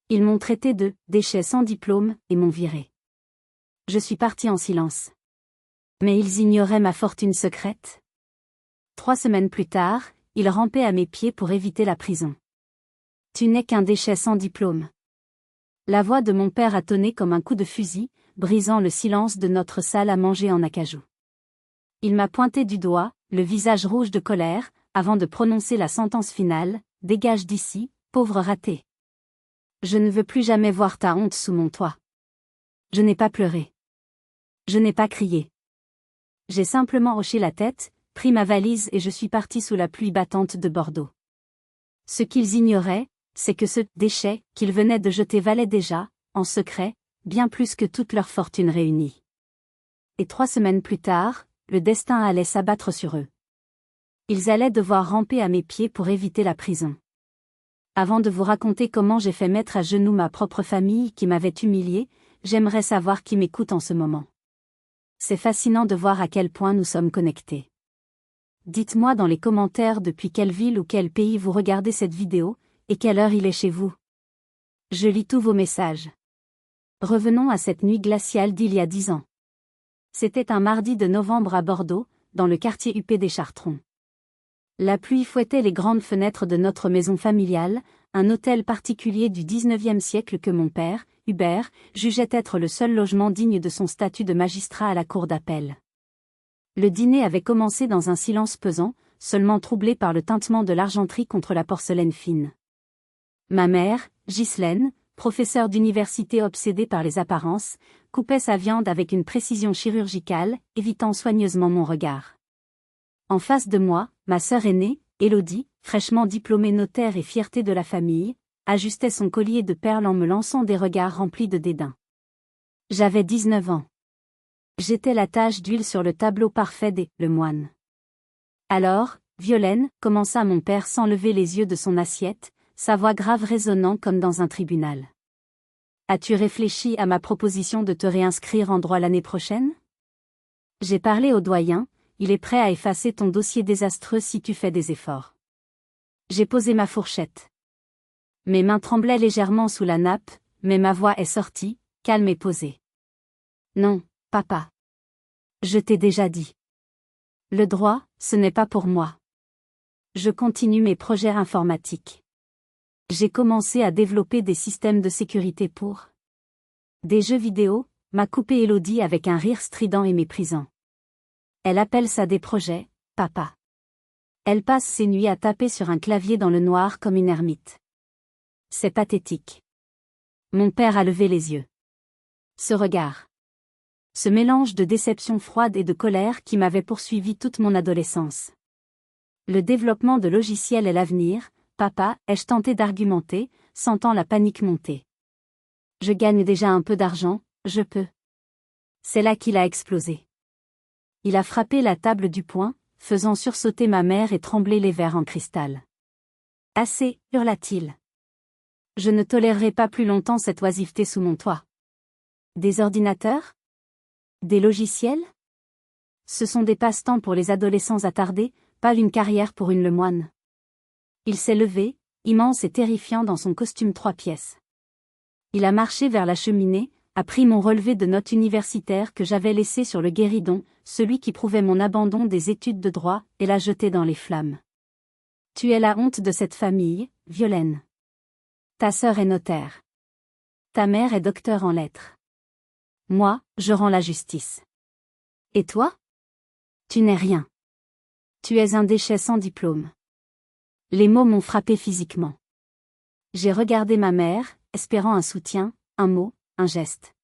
Ils m'ont traité de « déchet sans diplôme » et m'ont viré. Je suis parti en silence. Mais ils ignoraient ma fortune secrète. 3 semaines plus tard, ils rampaient à mes pieds pour éviter la prison. Tu n'es qu'un déchet sans diplôme. La voix de mon père a tonné comme un coup de fusil, brisant le silence de notre salle à manger en acajou. Il m'a pointé du doigt, le visage rouge de colère, avant de prononcer la sentence finale, « Dégage d'ici, pauvre raté. Je ne veux plus jamais voir ta honte sous mon toit. » Je n'ai pas pleuré. Je n'ai pas crié. J'ai simplement hoché la tête, pris ma valise et je suis parti sous la pluie battante de Bordeaux. Ce qu'ils ignoraient, c'est que ce « déchet » qu'ils venaient de jeter valait déjà, en secret, bien plus que toute leur fortune réunie. Et 3 semaines plus tard, le destin allait s'abattre sur eux. Ils allaient devoir ramper à mes pieds pour éviter la prison. Avant de vous raconter comment j'ai fait mettre à genoux ma propre famille qui m'avait humilié, j'aimerais savoir qui m'écoute en ce moment. C'est fascinant de voir à quel point nous sommes connectés. Dites-moi dans les commentaires depuis quelle ville ou quel pays vous regardez cette vidéo, et quelle heure il est chez vous. Je lis tous vos messages. Revenons à cette nuit glaciale d'il y a 10 ans. C'était un mardi de novembre à Bordeaux, dans le quartier huppé des Chartrons. La pluie fouettait les grandes fenêtres de notre maison familiale, un hôtel particulier du 19e siècle que mon père, Hubert, jugeait être le seul logement digne de son statut de magistrat à la cour d'appel. Le dîner avait commencé dans un silence pesant, seulement troublé par le tintement de l'argenterie contre la porcelaine fine. Ma mère, Ghislaine, professeure d'université obsédée par les apparences, coupait sa viande avec une précision chirurgicale, évitant soigneusement mon regard. En face de moi, ma sœur aînée, Élodie, fraîchement diplômée notaire et fierté de la famille, ajustait son collier de perles en me lançant des regards remplis de dédain. J'avais 19 ans. J'étais la tache d'huile sur le tableau parfait des « Le Moine ». Alors, Violaine, commença mon père sans lever les yeux de son assiette, sa voix grave résonnant comme dans un tribunal. As-tu réfléchi à ma proposition de te réinscrire en droit l'année prochaine? J'ai parlé au doyen, il est prêt à effacer ton dossier désastreux si tu fais des efforts. J'ai posé ma fourchette. Mes mains tremblaient légèrement sous la nappe, mais ma voix est sortie, calme et posée. Non, papa. Je t'ai déjà dit. Le droit, ce n'est pas pour moi. Je continue mes projets informatiques. J'ai commencé à développer des systèmes de sécurité pour des jeux vidéo, m'a coupé Élodie avec un rire strident et méprisant. Elle appelle ça des projets, papa. Elle passe ses nuits à taper sur un clavier dans le noir comme une ermite. C'est pathétique. Mon père a levé les yeux. Ce regard. Ce mélange de déception froide et de colère qui m'avait poursuivi toute mon adolescence. Le développement de logiciels est l'avenir, papa, ai-je tenté d'argumenter, sentant la panique monter. Je gagne déjà un peu d'argent, je peux. C'est là qu'il a explosé. Il a frappé la table du poing, faisant sursauter ma mère et trembler les verres en cristal. Assez, hurla-t-il. Je ne tolérerai pas plus longtemps cette oisiveté sous mon toit. Des ordinateurs? Des logiciels? Ce sont des passe-temps pour les adolescents attardés, pas une carrière pour une Lemoine. Il s'est levé, immense et terrifiant dans son costume 3 pièces. Il a marché vers la cheminée, a pris mon relevé de notes universitaires que j'avais laissé sur le guéridon, celui qui prouvait mon abandon des études de droit, et l'a jeté dans les flammes. Tu es la honte de cette famille, Violaine. Ta sœur est notaire. Ta mère est docteur en lettres. Moi, je rends la justice. Et toi? Tu n'es rien. Tu es un déchet sans diplôme. Les mots m'ont frappé physiquement. J'ai regardé ma mère, espérant un soutien, un mot, un geste.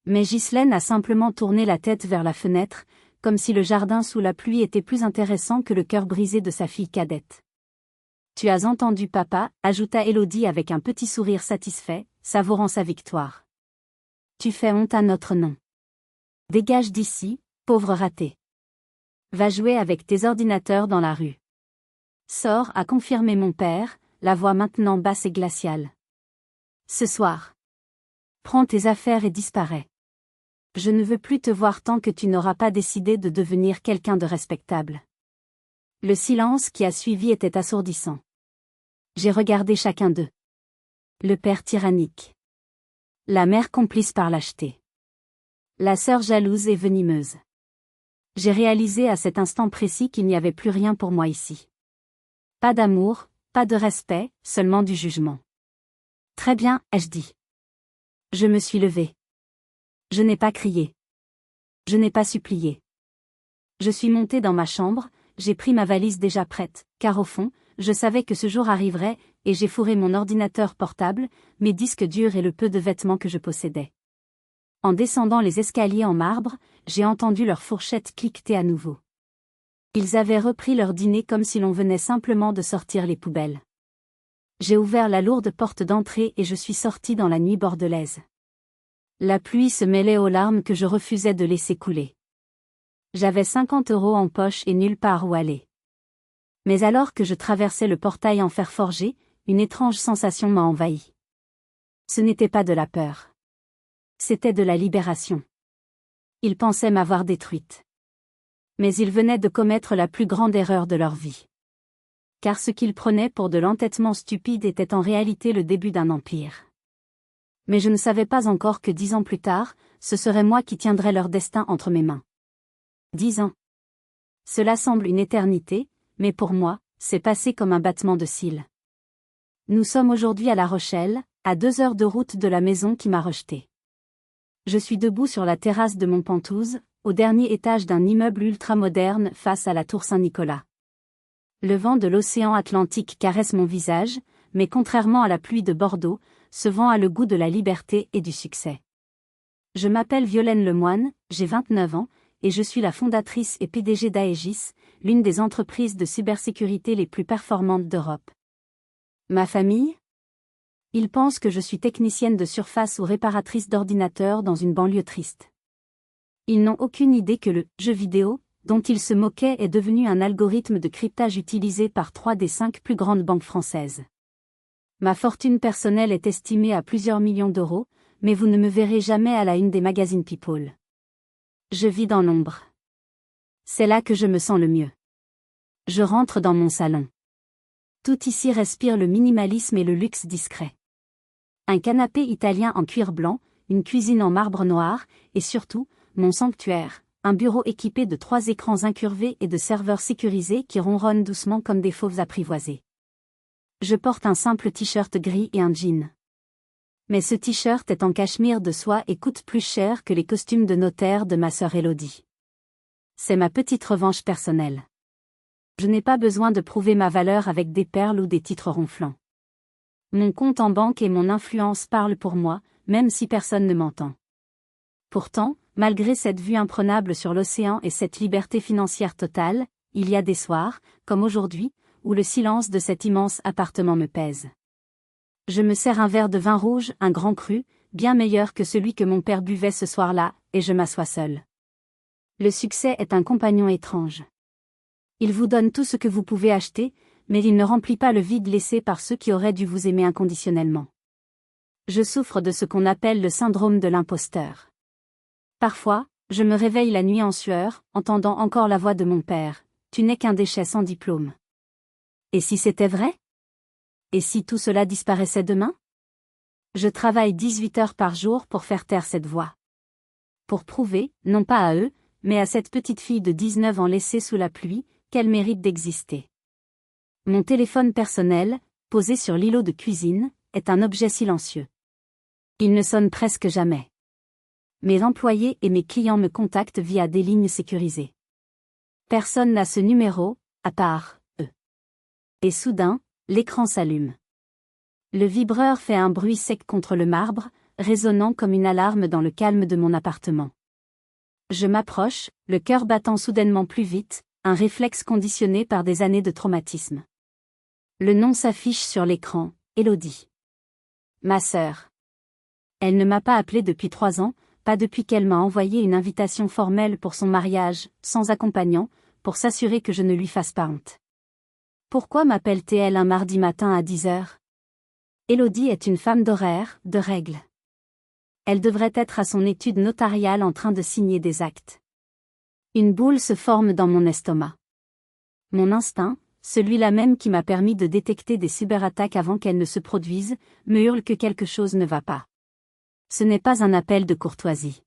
Mais Ghislaine a simplement tourné la tête vers la fenêtre, comme si le jardin sous la pluie était plus intéressant que le cœur brisé de sa fille cadette. Tu as entendu papa, ajouta Élodie avec un petit sourire satisfait, savourant sa victoire. Tu fais honte à notre nom. Dégage d'ici, pauvre raté. Va jouer avec tes ordinateurs dans la rue. Sors, a confirmé mon père, la voix maintenant basse et glaciale. Ce soir. Prends tes affaires et disparais. Je ne veux plus te voir tant que tu n'auras pas décidé de devenir quelqu'un de respectable. Le silence qui a suivi était assourdissant. J'ai regardé chacun d'eux. Le père tyrannique. La mère complice par lâcheté. La sœur jalouse et venimeuse. J'ai réalisé à cet instant précis qu'il n'y avait plus rien pour moi ici. Pas d'amour, pas de respect, seulement du jugement. Très bien, ai-je dit. Je me suis levée. Je n'ai pas crié. Je n'ai pas supplié. Je suis montée dans ma chambre, j'ai pris ma valise déjà prête, car au fond, je savais que ce jour arriverait, et j'ai fourré mon ordinateur portable, mes disques durs et le peu de vêtements que je possédais. En descendant les escaliers en marbre, j'ai entendu leurs fourchettes cliqueter à nouveau. Ils avaient repris leur dîner comme si l'on venait simplement de sortir les poubelles. J'ai ouvert la lourde porte d'entrée et je suis sortie dans la nuit bordelaise. La pluie se mêlait aux larmes que je refusais de laisser couler. J'avais 50 € en poche et nulle part où aller. Mais alors que je traversais le portail en fer forgé, une étrange sensation m'a envahi. Ce n'était pas de la peur. C'était de la libération. Ils pensaient m'avoir détruite. Mais ils venaient de commettre la plus grande erreur de leur vie. Car ce qu'ils prenaient pour de l'entêtement stupide était en réalité le début d'un empire. Mais je ne savais pas encore que 10 ans plus tard, ce serait moi qui tiendrais leur destin entre mes mains. 10 ans. Cela semble une éternité, mais pour moi, c'est passé comme un battement de cils. Nous sommes aujourd'hui à La Rochelle, à 2 heures de route de la maison qui m'a rejeté. Je suis debout sur la terrasse de Montpentouse, au dernier étage d'un immeuble ultramoderne face à la tour Saint-Nicolas. Le vent de l'océan Atlantique caresse mon visage, mais contrairement à la pluie de Bordeaux, ce vent a le goût de la liberté et du succès. Je m'appelle Violaine Lemoine, j'ai 29 ans, et je suis la fondatrice et PDG d'Aegis, l'une des entreprises de cybersécurité les plus performantes d'Europe. Ma famille ? Ils pensent que je suis technicienne de surface ou réparatrice d'ordinateurs dans une banlieue triste. Ils n'ont aucune idée que le « jeu vidéo », dont ils se moquaient, est devenu un algorithme de cryptage utilisé par 3 des 5 plus grandes banques françaises. Ma fortune personnelle est estimée à plusieurs millions d'euros, mais vous ne me verrez jamais à la une des magazines People. Je vis dans l'ombre. C'est là que je me sens le mieux. Je rentre dans mon salon. Tout ici respire le minimalisme et le luxe discret. Un canapé italien en cuir blanc, une cuisine en marbre noir, et surtout, mon sanctuaire, un bureau équipé de 3 écrans incurvés et de serveurs sécurisés qui ronronnent doucement comme des fauves apprivoisés. Je porte un simple t-shirt gris et un jean. Mais ce t-shirt est en cachemire de soie et coûte plus cher que les costumes de notaire de ma sœur Élodie. C'est ma petite revanche personnelle. Je n'ai pas besoin de prouver ma valeur avec des perles ou des titres ronflants. Mon compte en banque et mon influence parlent pour moi, même si personne ne m'entend. Pourtant, malgré cette vue imprenable sur l'océan et cette liberté financière totale, il y a des soirs, comme aujourd'hui, où le silence de cet immense appartement me pèse. Je me sers un verre de vin rouge, un grand cru, bien meilleur que celui que mon père buvait ce soir-là, et je m'assois seul. Le succès est un compagnon étrange. Il vous donne tout ce que vous pouvez acheter, mais il ne remplit pas le vide laissé par ceux qui auraient dû vous aimer inconditionnellement. Je souffre de ce qu'on appelle le syndrome de l'imposteur. Parfois, je me réveille la nuit en sueur, entendant encore la voix de mon père, « Tu n'es qu'un déchet sans diplôme. » Et si c'était vrai ? Et si tout cela disparaissait demain ? Je travaille 18 heures par jour pour faire taire cette voix. Pour prouver, non pas à eux, mais à cette petite fille de 19 ans laissée sous la pluie, qu'elle mérite d'exister. Mon téléphone personnel, posé sur l'îlot de cuisine, est un objet silencieux. Il ne sonne presque jamais. Mes employés et mes clients me contactent via des lignes sécurisées. Personne n'a ce numéro, à part eux. Et soudain, l'écran s'allume. Le vibreur fait un bruit sec contre le marbre, résonnant comme une alarme dans le calme de mon appartement. Je m'approche, le cœur battant soudainement plus vite, un réflexe conditionné par des années de traumatisme. Le nom s'affiche sur l'écran, Élodie. Ma sœur. Elle ne m'a pas appelé depuis 3 ans, pas depuis qu'elle m'a envoyé une invitation formelle pour son mariage, sans accompagnant, pour s'assurer que je ne lui fasse pas honte. Pourquoi m'appelle-t-elle un mardi matin à 10 heures ? Élodie est une femme d'horaire, de règles. Elle devrait être à son étude notariale en train de signer des actes. Une boule se forme dans mon estomac. Mon instinct, celui-là même qui m'a permis de détecter des cyberattaques avant qu'elles ne se produisent, me hurle que quelque chose ne va pas. Ce n'est pas un appel de courtoisie.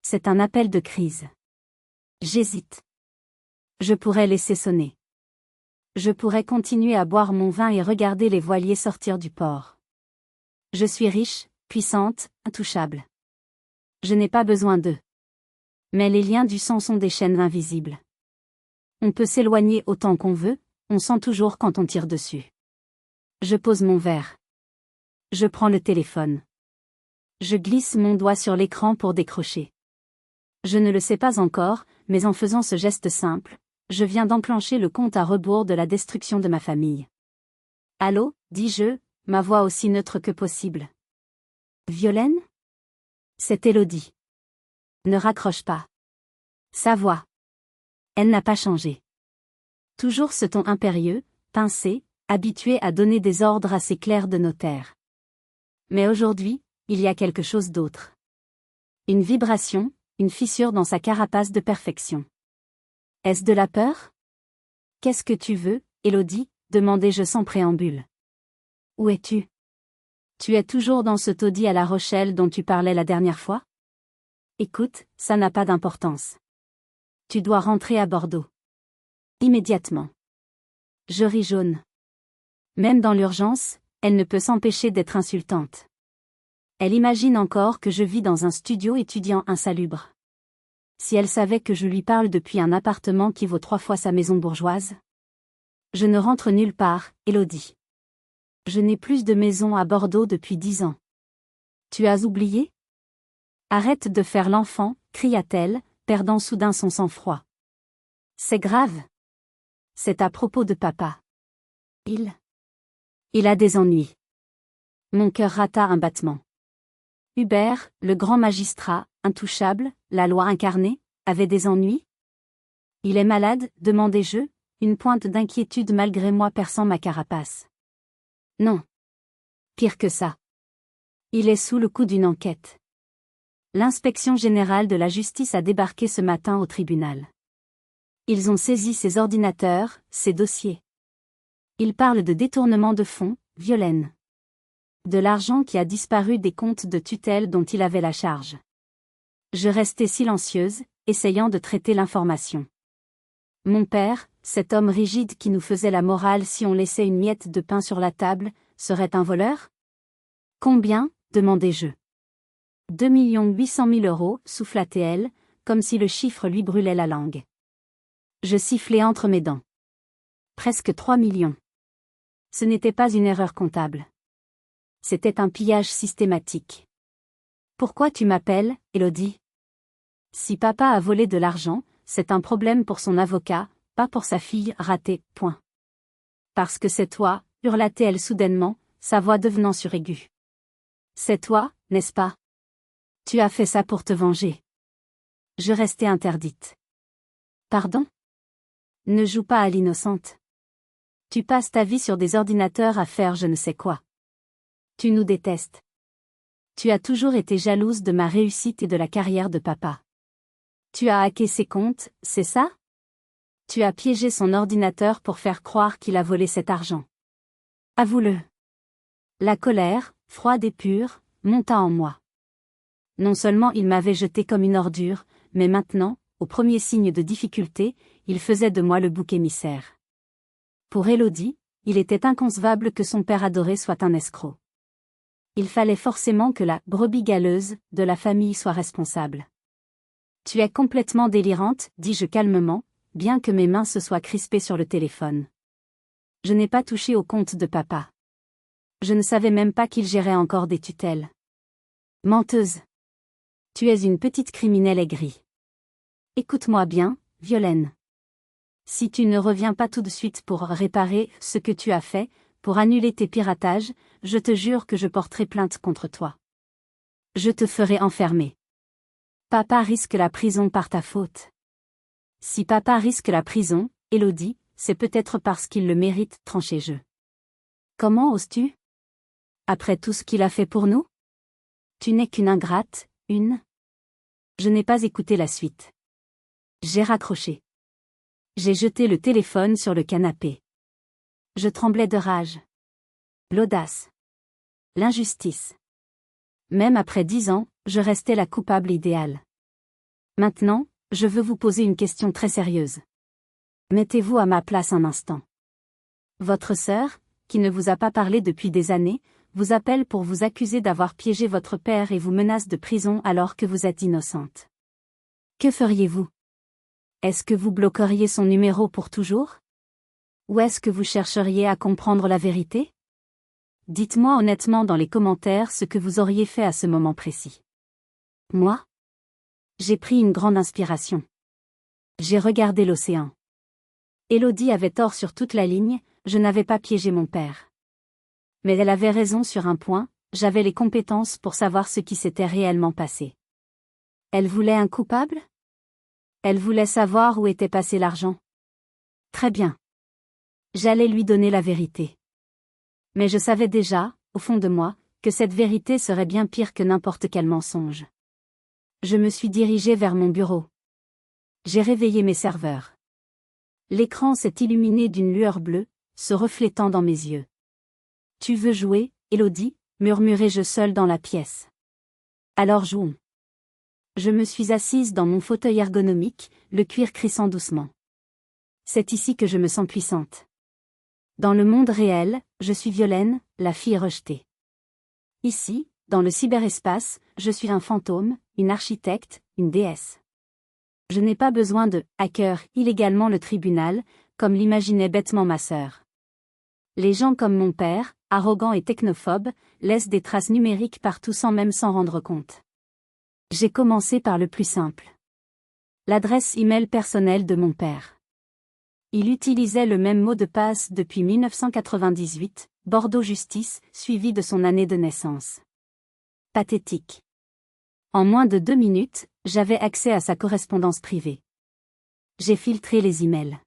C'est un appel de crise. J'hésite. Je pourrais laisser sonner. Je pourrais continuer à boire mon vin et regarder les voiliers sortir du port. Je suis riche, puissante, intouchable. Je n'ai pas besoin d'eux. Mais les liens du sang sont des chaînes invisibles. On peut s'éloigner autant qu'on veut, on sent toujours quand on tire dessus. Je pose mon verre. Je prends le téléphone. Je glisse mon doigt sur l'écran pour décrocher. Je ne le sais pas encore, mais en faisant ce geste simple, je viens d'enclencher le compte à rebours de la destruction de ma famille. Allô, dis-je, ma voix aussi neutre que possible. Violaine ? C'est Élodie. Ne raccroche pas. Sa voix. Elle n'a pas changé. Toujours ce ton impérieux, pincé, habitué à donner des ordres assez clairs de notaire. Mais aujourd'hui, il y a quelque chose d'autre. Une vibration, une fissure dans sa carapace de perfection. Est-ce de la peur ? Qu'est-ce que tu veux, Élodie ? Demandai-je sans préambule. Où es-tu ? Tu es toujours dans ce taudis à La Rochelle dont tu parlais la dernière fois ? Écoute, ça n'a pas d'importance. Tu dois rentrer à Bordeaux. Immédiatement. Je ris jaune. Même dans l'urgence, elle ne peut s'empêcher d'être insultante. Elle imagine encore que je vis dans un studio étudiant insalubre. Si elle savait que je lui parle depuis un appartement qui vaut 3 fois sa maison bourgeoise. Je ne rentre nulle part, Élodie. Je n'ai plus de maison à Bordeaux depuis 10 ans. Tu as oublié ? Arrête de faire l'enfant, cria-t-elle, perdant soudain son sang-froid. C'est grave. C'est à propos de papa. Il a des ennuis. Mon cœur rata un battement. Hubert, le grand magistrat, intouchable, la loi incarnée, avait des ennuis ? Il est malade, demandai-je, une pointe d'inquiétude malgré moi perçant ma carapace. Non. Pire que ça. Il est sous le coup d'une enquête. L'inspection générale de la justice a débarqué ce matin au tribunal. Ils ont saisi ses ordinateurs, ses dossiers. Ils parlent de détournement de fonds, Violaine. De l'argent qui a disparu des comptes de tutelle dont il avait la charge. Je restais silencieuse, essayant de traiter l'information. Mon père, cet homme rigide qui nous faisait la morale si on laissait une miette de pain sur la table, serait un voleur ? Combien ? demandai-je. 2 800 000 €, souffla-t-elle, comme si le chiffre lui brûlait la langue. Je sifflai entre mes dents. Presque 3 millions. Ce n'était pas une erreur comptable. C'était un pillage systématique. Pourquoi tu m'appelles, Élodie ? Si papa a volé de l'argent, c'est un problème pour son avocat, pas pour sa fille ratée, point. Parce que c'est toi, hurla-t-elle soudainement, sa voix devenant suraiguë. C'est toi, n'est-ce pas ? Tu as fait ça pour te venger. Je restai interdite. Pardon ? Ne joue pas à l'innocente. Tu passes ta vie sur des ordinateurs à faire je ne sais quoi. Tu nous détestes. Tu as toujours été jalouse de ma réussite et de la carrière de papa. Tu as hacké ses comptes, c'est ça ? Tu as piégé son ordinateur pour faire croire qu'il a volé cet argent. Avoue-le. La colère, froide et pure, monta en moi. Non seulement il m'avait jeté comme une ordure, mais maintenant, au premier signe de difficulté, il faisait de moi le bouc émissaire. Pour Élodie, il était inconcevable que son père adoré soit un escroc. Il fallait forcément que la brebis galeuse de la famille soit responsable. Tu es complètement délirante, dis-je calmement, bien que mes mains se soient crispées sur le téléphone. Je n'ai pas touché au compte de papa. Je ne savais même pas qu'il gérait encore des tutelles. Menteuse. Tu es une petite criminelle aigrie. Écoute-moi bien, Violaine. Si tu ne reviens pas tout de suite pour réparer ce que tu as fait, pour annuler tes piratages, je te jure que je porterai plainte contre toi. Je te ferai enfermer. Papa risque la prison par ta faute. Si papa risque la prison, Élodie, c'est peut-être parce qu'il le mérite, tranchai-je. Comment oses-tu ? Après tout ce qu'il a fait pour nous ? Tu n'es qu'une ingrate, une. Je n'ai pas écouté la suite. J'ai raccroché. J'ai jeté le téléphone sur le canapé. Je tremblais de rage. L'audace. L'injustice. Même après 10 ans, je restais la coupable idéale. Maintenant, je veux vous poser une question très sérieuse. Mettez-vous à ma place un instant. Votre sœur, qui ne vous a pas parlé depuis des années, vous appelle pour vous accuser d'avoir piégé votre père et vous menace de prison alors que vous êtes innocente. Que feriez-vous? Est-ce que vous bloqueriez son numéro pour toujours? Ou est-ce que vous chercheriez à comprendre la vérité? Dites-moi honnêtement dans les commentaires ce que vous auriez fait à ce moment précis. Moi? J'ai pris une grande inspiration. J'ai regardé l'océan. Élodie avait tort sur toute la ligne, je n'avais pas piégé mon père. Mais elle avait raison sur un point, j'avais les compétences pour savoir ce qui s'était réellement passé. Elle voulait un coupable? Elle voulait savoir où était passé l'argent. Très bien. J'allais lui donner la vérité. Mais je savais déjà, au fond de moi, que cette vérité serait bien pire que n'importe quel mensonge. Je me suis dirigée vers mon bureau. J'ai réveillé mes serveurs. L'écran s'est illuminé d'une lueur bleue, se reflétant dans mes yeux. « Tu veux jouer, Élodie ?» murmurai-je seule dans la pièce. « Alors jouons. » Je me suis assise dans mon fauteuil ergonomique, le cuir crissant doucement. C'est ici que je me sens puissante. Dans le monde réel, je suis Violaine, la fille rejetée. Ici, dans le cyberespace, je suis un fantôme, une architecte, une déesse. Je n'ai pas besoin de « hacker » illégalement le tribunal, comme l'imaginait bêtement ma sœur. Les gens comme mon père, arrogants et technophobes, laissent des traces numériques partout sans même s'en rendre compte. J'ai commencé par le plus simple. L'adresse e-mail personnelle de mon père. Il utilisait le même mot de passe depuis 1998, Bordeaux Justice, suivi de son année de naissance. Pathétique. En moins de 2 minutes, j'avais accès à sa correspondance privée. J'ai filtré les emails.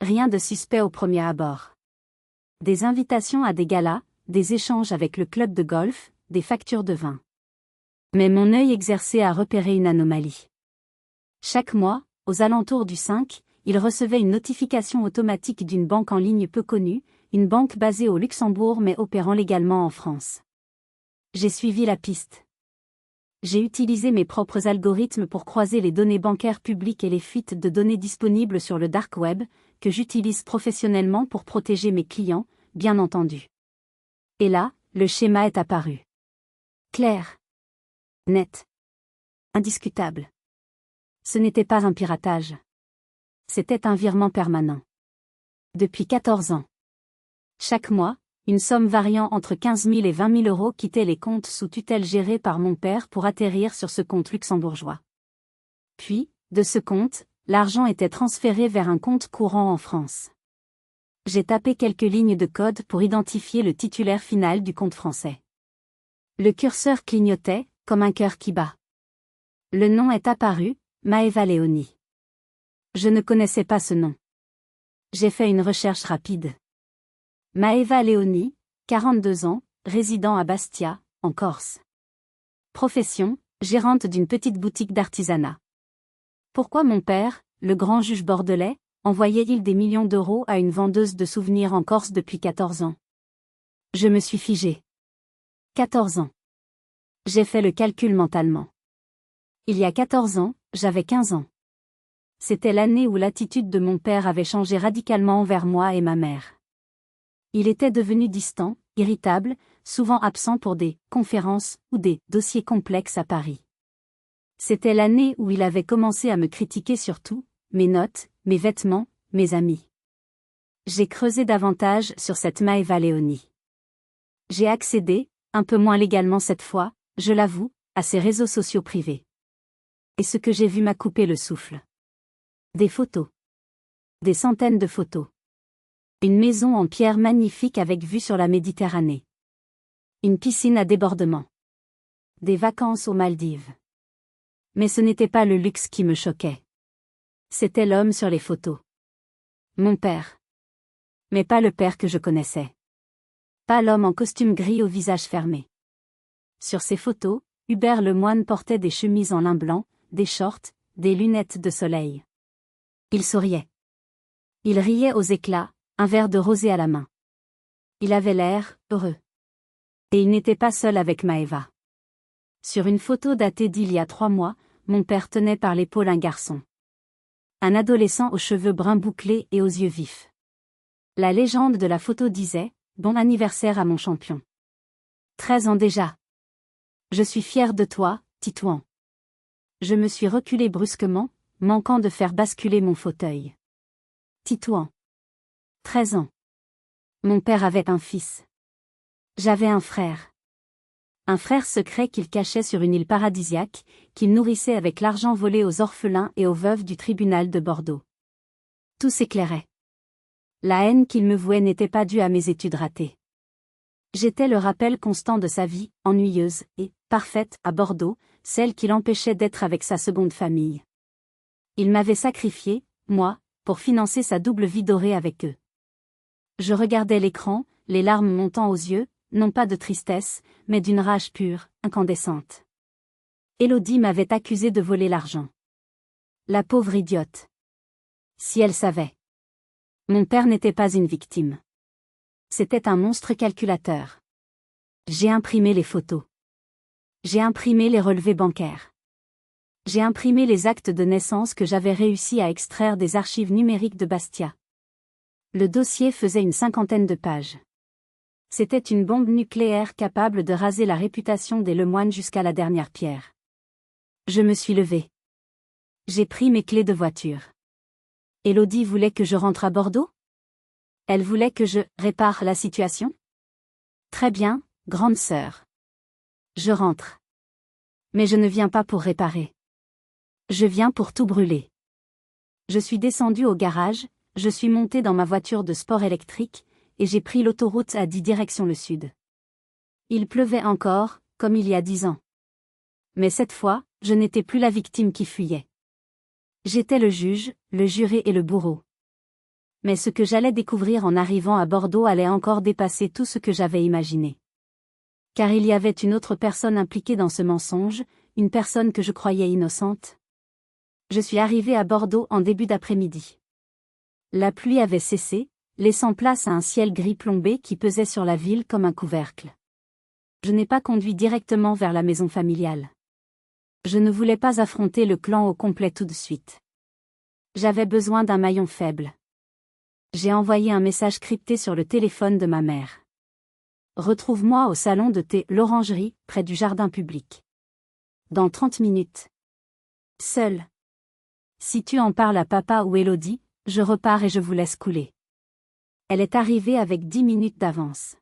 Rien de suspect au premier abord. Des invitations à des galas, des échanges avec le club de golf, des factures de vin. Mais mon œil exercé a repéré une anomalie. Chaque mois, aux alentours du 5, il recevait une notification automatique d'une banque en ligne peu connue, une banque basée au Luxembourg mais opérant légalement en France. J'ai suivi la piste. J'ai utilisé mes propres algorithmes pour croiser les données bancaires publiques et les fuites de données disponibles sur le dark web, que j'utilise professionnellement pour protéger mes clients, bien entendu. Et là, le schéma est apparu. Clair. Net. Indiscutable. Ce n'était pas un piratage. C'était un virement permanent. Depuis 14 ans. Chaque mois, une somme variant entre 15 000 et 20 000 euros quittait les comptes sous tutelle gérés par mon père pour atterrir sur ce compte luxembourgeois. Puis, de ce compte, l'argent était transféré vers un compte courant en France. J'ai tapé quelques lignes de code pour identifier le titulaire final du compte français. Le curseur clignotait, comme un cœur qui bat. Le nom est apparu, Maëva Léonie. Je ne connaissais pas ce nom. J'ai fait une recherche rapide. Maëva Léonie, 42 ans, résident à Bastia, en Corse. Profession, gérante d'une petite boutique d'artisanat. Pourquoi mon père, le grand juge bordelais, envoyait-il des millions d'euros à une vendeuse de souvenirs en Corse depuis 14 ans? Je me suis figée. 14 ans. J'ai fait le calcul mentalement. Il y a 14 ans, j'avais 15 ans. C'était l'année où l'attitude de mon père avait changé radicalement envers moi et ma mère. Il était devenu distant, irritable, souvent absent pour des conférences ou des dossiers complexes à Paris. C'était l'année où il avait commencé à me critiquer sur tout, mes notes, mes vêtements, mes amis. J'ai creusé davantage sur cette Maëva Léonie. J'ai accédé, un peu moins légalement cette fois, je l'avoue, à ses réseaux sociaux privés. Et ce que j'ai vu m'a coupé le souffle. Des photos. Des centaines de photos. Une maison en pierre magnifique avec vue sur la Méditerranée. Une piscine à débordement. Des vacances aux Maldives. Mais ce n'était pas le luxe qui me choquait. C'était l'homme sur les photos. Mon père. Mais pas le père que je connaissais. Pas l'homme en costume gris au visage fermé. Sur ces photos, Hubert Lemoine portait des chemises en lin blanc, des shorts, des lunettes de soleil. Il souriait. Il riait aux éclats, un verre de rosé à la main. Il avait l'air heureux. Et il n'était pas seul avec Maëva. Sur une photo datée d'il y a 3 mois, mon père tenait par l'épaule un garçon. Un adolescent aux cheveux bruns bouclés et aux yeux vifs. La légende de la photo disait « Bon anniversaire à mon champion ». 13 ans déjà. Je suis fier de toi, Titouan. Je me suis reculé brusquement, manquant de faire basculer mon fauteuil. Titouan. 13 ans. Mon père avait un fils. J'avais un frère. Un frère secret qu'il cachait sur une île paradisiaque, qu'il nourrissait avec l'argent volé aux orphelins et aux veuves du tribunal de Bordeaux. Tout s'éclairait. La haine qu'il me vouait n'était pas due à mes études ratées. J'étais le rappel constant de sa vie, ennuyeuse et parfaite, à Bordeaux, celle qui l'empêchait d'être avec sa seconde famille. Il m'avait sacrifié, moi, pour financer sa double vie dorée avec eux. Je regardais l'écran, les larmes montant aux yeux, non pas de tristesse, mais d'une rage pure, incandescente. Élodie m'avait accusé de voler l'argent. La pauvre idiote. Si elle savait. Mon père n'était pas une victime. C'était un monstre calculateur. J'ai imprimé les photos. J'ai imprimé les relevés bancaires. J'ai imprimé les actes de naissance que j'avais réussi à extraire des archives numériques de Bastia. Le dossier faisait une 50aine de pages. C'était une bombe nucléaire capable de raser la réputation des Lemoine jusqu'à la dernière pierre. Je me suis levée. J'ai pris mes clés de voiture. Élodie voulait que je rentre à Bordeaux? Elle voulait que je répare la situation? Très bien, grande sœur. Je rentre. Mais je ne viens pas pour réparer. Je viens pour tout brûler. Je suis descendue au garage, je suis montée dans ma voiture de sport électrique, et j'ai pris l'autoroute A10 direction le sud. Il pleuvait encore, comme il y a 10 ans. Mais cette fois, je n'étais plus la victime qui fuyait. J'étais le juge, le juré et le bourreau. Mais ce que j'allais découvrir en arrivant à Bordeaux allait encore dépasser tout ce que j'avais imaginé. Car il y avait une autre personne impliquée dans ce mensonge, une personne que je croyais innocente. Je suis arrivée à Bordeaux en début d'après-midi. La pluie avait cessé, laissant place à un ciel gris plombé qui pesait sur la ville comme un couvercle. Je n'ai pas conduit directement vers la maison familiale. Je ne voulais pas affronter le clan au complet tout de suite. J'avais besoin d'un maillon faible. J'ai envoyé un message crypté sur le téléphone de ma mère. Retrouve-moi au salon de thé l'Orangerie, près du jardin public. Dans 30 minutes. Seule. Si tu en parles à papa ou Élodie, je repars et je vous laisse couler. Elle est arrivée avec 10 minutes d'avance.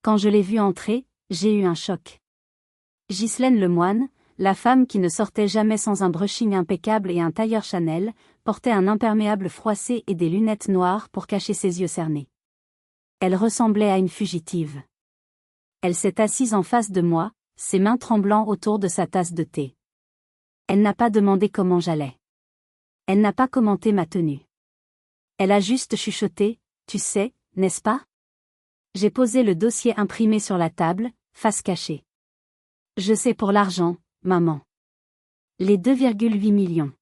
Quand je l'ai vue entrer, j'ai eu un choc. Ghislaine Lemoine, la femme qui ne sortait jamais sans un brushing impeccable et un tailleur Chanel, portait un imperméable froissé et des lunettes noires pour cacher ses yeux cernés. Elle ressemblait à une fugitive. Elle s'est assise en face de moi, ses mains tremblant autour de sa tasse de thé. Elle n'a pas demandé comment j'allais. Elle n'a pas commenté ma tenue. Elle a juste chuchoté, tu sais, n'est-ce pas? J'ai posé le dossier imprimé sur la table, face cachée. Je sais pour l'argent, maman. Les 2,8 millions.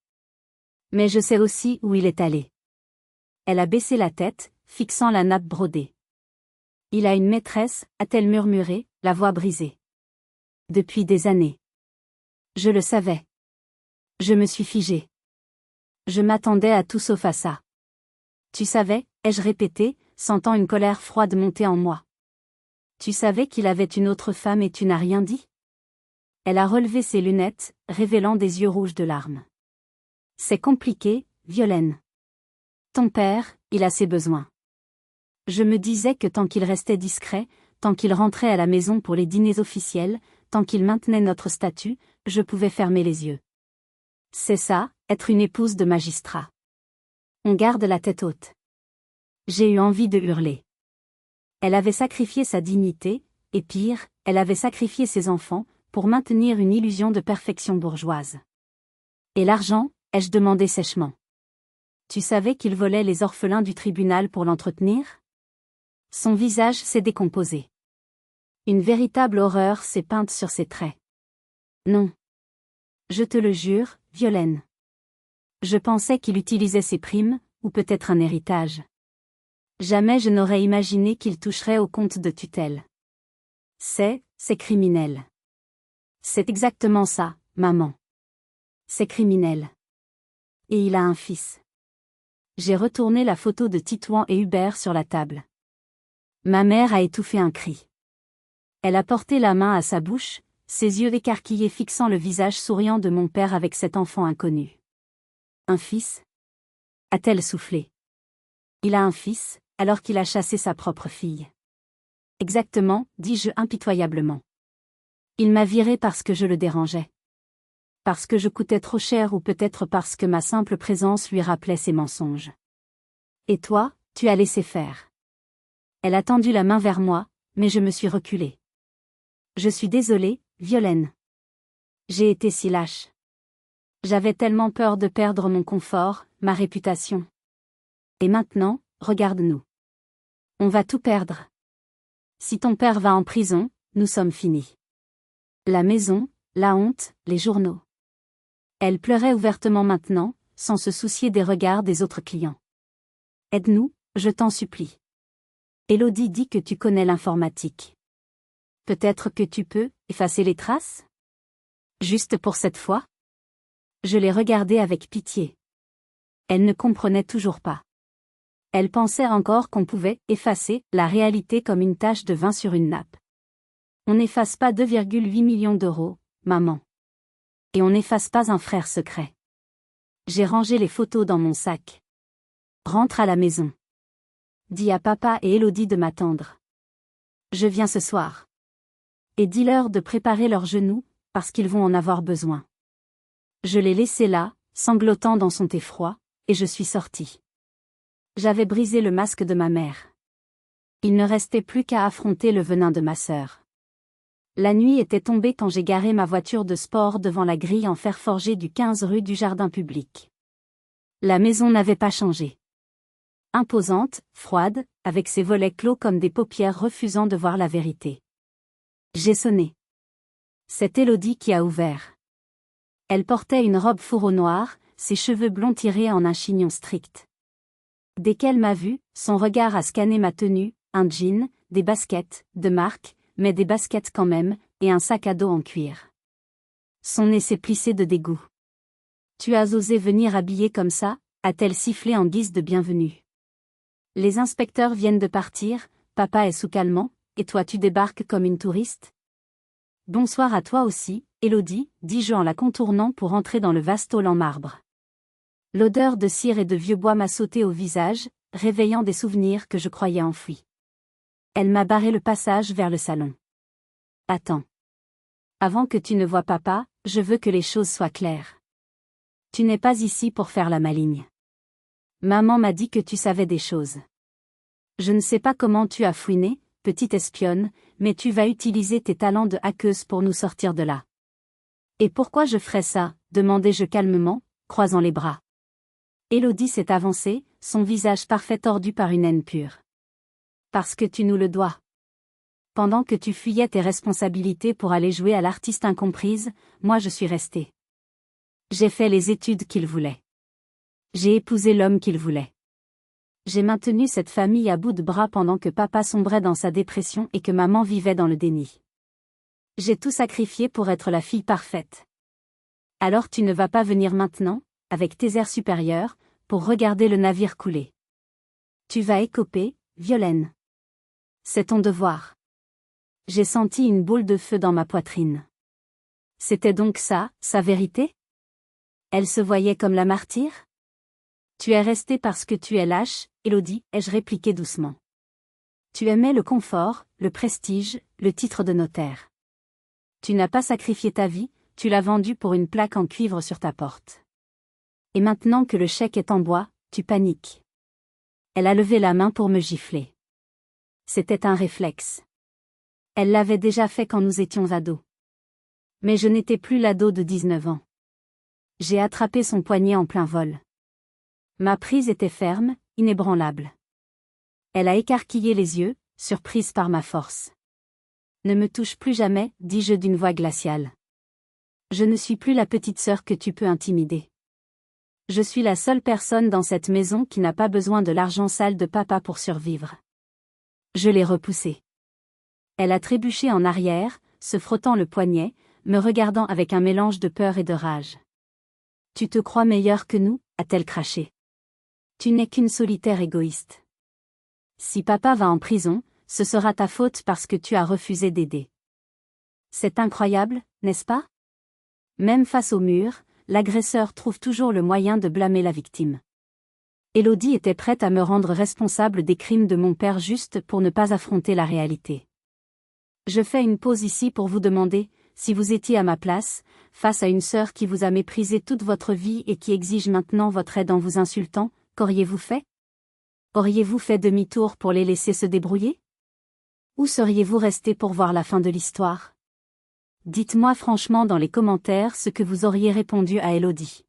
Mais je sais aussi où il est allé. Elle a baissé la tête, fixant la nappe brodée. Il a une maîtresse, a-t-elle murmuré, la voix brisée. Depuis des années. Je le savais. Je me suis figée. Je m'attendais à tout sauf à ça. Tu savais, ai-je répété, sentant une colère froide monter en moi. Tu savais qu'il avait une autre femme et tu n'as rien dit? Elle a relevé ses lunettes, révélant des yeux rouges de larmes. C'est compliqué, Violaine. Ton père, il a ses besoins. Je me disais que tant qu'il restait discret, tant qu'il rentrait à la maison pour les dîners officiels, tant qu'il maintenait notre statut, je pouvais fermer les yeux. C'est ça, être une épouse de magistrat. On garde la tête haute. J'ai eu envie de hurler. Elle avait sacrifié sa dignité, et pire, elle avait sacrifié ses enfants, pour maintenir une illusion de perfection bourgeoise. Et l'argent, ai-je demandé sèchement. Tu savais qu'il volait les orphelins du tribunal pour l'entretenir? Son visage s'est décomposé. Une véritable horreur s'est peinte sur ses traits. Non. Je te le jure, Violaine. Je pensais qu'il utilisait ses primes, ou peut-être un héritage. Jamais je n'aurais imaginé qu'il toucherait au compte de tutelle. C'est criminel. C'est exactement ça, maman. C'est criminel. Et il a un fils. J'ai retourné la photo de Titouan et Hubert sur la table. Ma mère a étouffé un cri. Elle a porté la main à sa bouche, ses yeux écarquillés fixant le visage souriant de mon père avec cet enfant inconnu. Un fils ? A-t-elle soufflé. Il a un fils, alors qu'il a chassé sa propre fille. Exactement, dis-je impitoyablement. Il m'a viré parce que je le dérangeais. Parce que je coûtais trop cher ou peut-être parce que ma simple présence lui rappelait ses mensonges. Et toi, tu as laissé faire. Elle a tendu la main vers moi, mais je me suis reculée. Je suis désolée, Violaine. J'ai été si lâche. J'avais tellement peur de perdre mon confort, ma réputation. Et maintenant, regarde-nous. On va tout perdre. Si ton père va en prison, nous sommes finis. La maison, la honte, les journaux. Elle pleurait ouvertement maintenant, sans se soucier des regards des autres clients. Aide-nous, je t'en supplie. Élodie dit que tu connais l'informatique. Peut-être que tu peux effacer les traces ? Juste pour cette fois ? Je l'ai regardée avec pitié. Elle ne comprenait toujours pas. Elle pensait encore qu'on pouvait effacer la réalité comme une tache de vin sur une nappe. On n'efface pas 2,8 millions d'euros, maman. Et on n'efface pas un frère secret. J'ai rangé les photos dans mon sac. Rentre à la maison. Dis à papa et Élodie de m'attendre. Je viens ce soir. Et dis-leur de préparer leurs genoux, parce qu'ils vont en avoir besoin. Je l'ai laissé là, sanglotant dans son thé froid, et je suis sortie. J'avais brisé le masque de ma mère. Il ne restait plus qu'à affronter le venin de ma sœur. La nuit était tombée quand j'ai garé ma voiture de sport devant la grille en fer forgé du 15 rue du Jardin Public. La maison n'avait pas changé. Imposante, froide, avec ses volets clos comme des paupières refusant de voir la vérité. J'ai sonné. C'est Élodie qui a ouvert. Elle portait une robe fourreau noir, ses cheveux blonds tirés en un chignon strict. Dès qu'elle m'a vue, son regard a scanné ma tenue, un jean, des baskets, de marque, mais des baskets quand même, et un sac à dos en cuir. Son nez s'est plissé de dégoût. Tu as osé venir habillée comme ça, a-t-elle sifflé en guise de bienvenue. Les inspecteurs viennent de partir, papa est sous calmant, et toi tu débarques comme une touriste. Bonsoir à toi aussi, Élodie, dis-je en la contournant pour entrer dans le vaste hall en marbre. L'odeur de cire et de vieux bois m'a sauté au visage, réveillant des souvenirs que je croyais enfouis. Elle m'a barré le passage vers le salon. Attends. Avant que tu ne voies papa, je veux que les choses soient claires. Tu n'es pas ici pour faire la maligne. Maman m'a dit que tu savais des choses. Je ne sais pas comment tu as fouiné, petite espionne, mais tu vas utiliser tes talents de hackeuse pour nous sortir de là. Et pourquoi je ferais ça, demandai-je calmement, croisant les bras. Élodie s'est avancée, son visage parfait tordu par une haine pure. Parce que tu nous le dois. Pendant que tu fuyais tes responsabilités pour aller jouer à l'artiste incomprise, moi je suis restée. J'ai fait les études qu'il voulait. J'ai épousé l'homme qu'il voulait. J'ai maintenu cette famille à bout de bras pendant que papa sombrait dans sa dépression et que maman vivait dans le déni. J'ai tout sacrifié pour être la fille parfaite. Alors tu ne vas pas venir maintenant, avec tes airs supérieurs, pour regarder le navire couler. Tu vas écoper, Violaine. C'est ton devoir. J'ai senti une boule de feu dans ma poitrine. C'était donc ça, sa vérité ? Elle se voyait comme la martyre ? Tu es restée parce que tu es lâche, Élodie, ai-je répliqué doucement. Tu aimais le confort, le prestige, le titre de notaire. Tu n'as pas sacrifié ta vie, tu l'as vendue pour une plaque en cuivre sur ta porte. Et maintenant que le chèque est en bois, tu paniques. Elle a levé la main pour me gifler. C'était un réflexe. Elle l'avait déjà fait quand nous étions ados. Mais je n'étais plus l'ado de 19 ans. J'ai attrapé son poignet en plein vol. Ma prise était ferme, inébranlable. Elle a écarquillé les yeux, surprise par ma force. Ne me touche plus jamais, dis-je d'une voix glaciale. Je ne suis plus la petite sœur que tu peux intimider. Je suis la seule personne dans cette maison qui n'a pas besoin de l'argent sale de papa pour survivre. Je l'ai repoussée. Elle a trébuché en arrière, se frottant le poignet, me regardant avec un mélange de peur et de rage. Tu te crois meilleure que nous, a-t-elle craché. Tu n'es qu'une solitaire égoïste. Si papa va en prison, ce sera ta faute parce que tu as refusé d'aider. C'est incroyable, n'est-ce pas? Même face au mur, l'agresseur trouve toujours le moyen de blâmer la victime. Élodie était prête à me rendre responsable des crimes de mon père juste pour ne pas affronter la réalité. Je fais une pause ici pour vous demander, si vous étiez à ma place, face à une sœur qui vous a méprisé toute votre vie et qui exige maintenant votre aide en vous insultant, qu'auriez-vous fait? Auriez-vous fait demi-tour pour les laisser se débrouiller? Ou seriez-vous resté pour voir la fin de l'histoire? Dites-moi franchement dans les commentaires ce que vous auriez répondu à Élodie.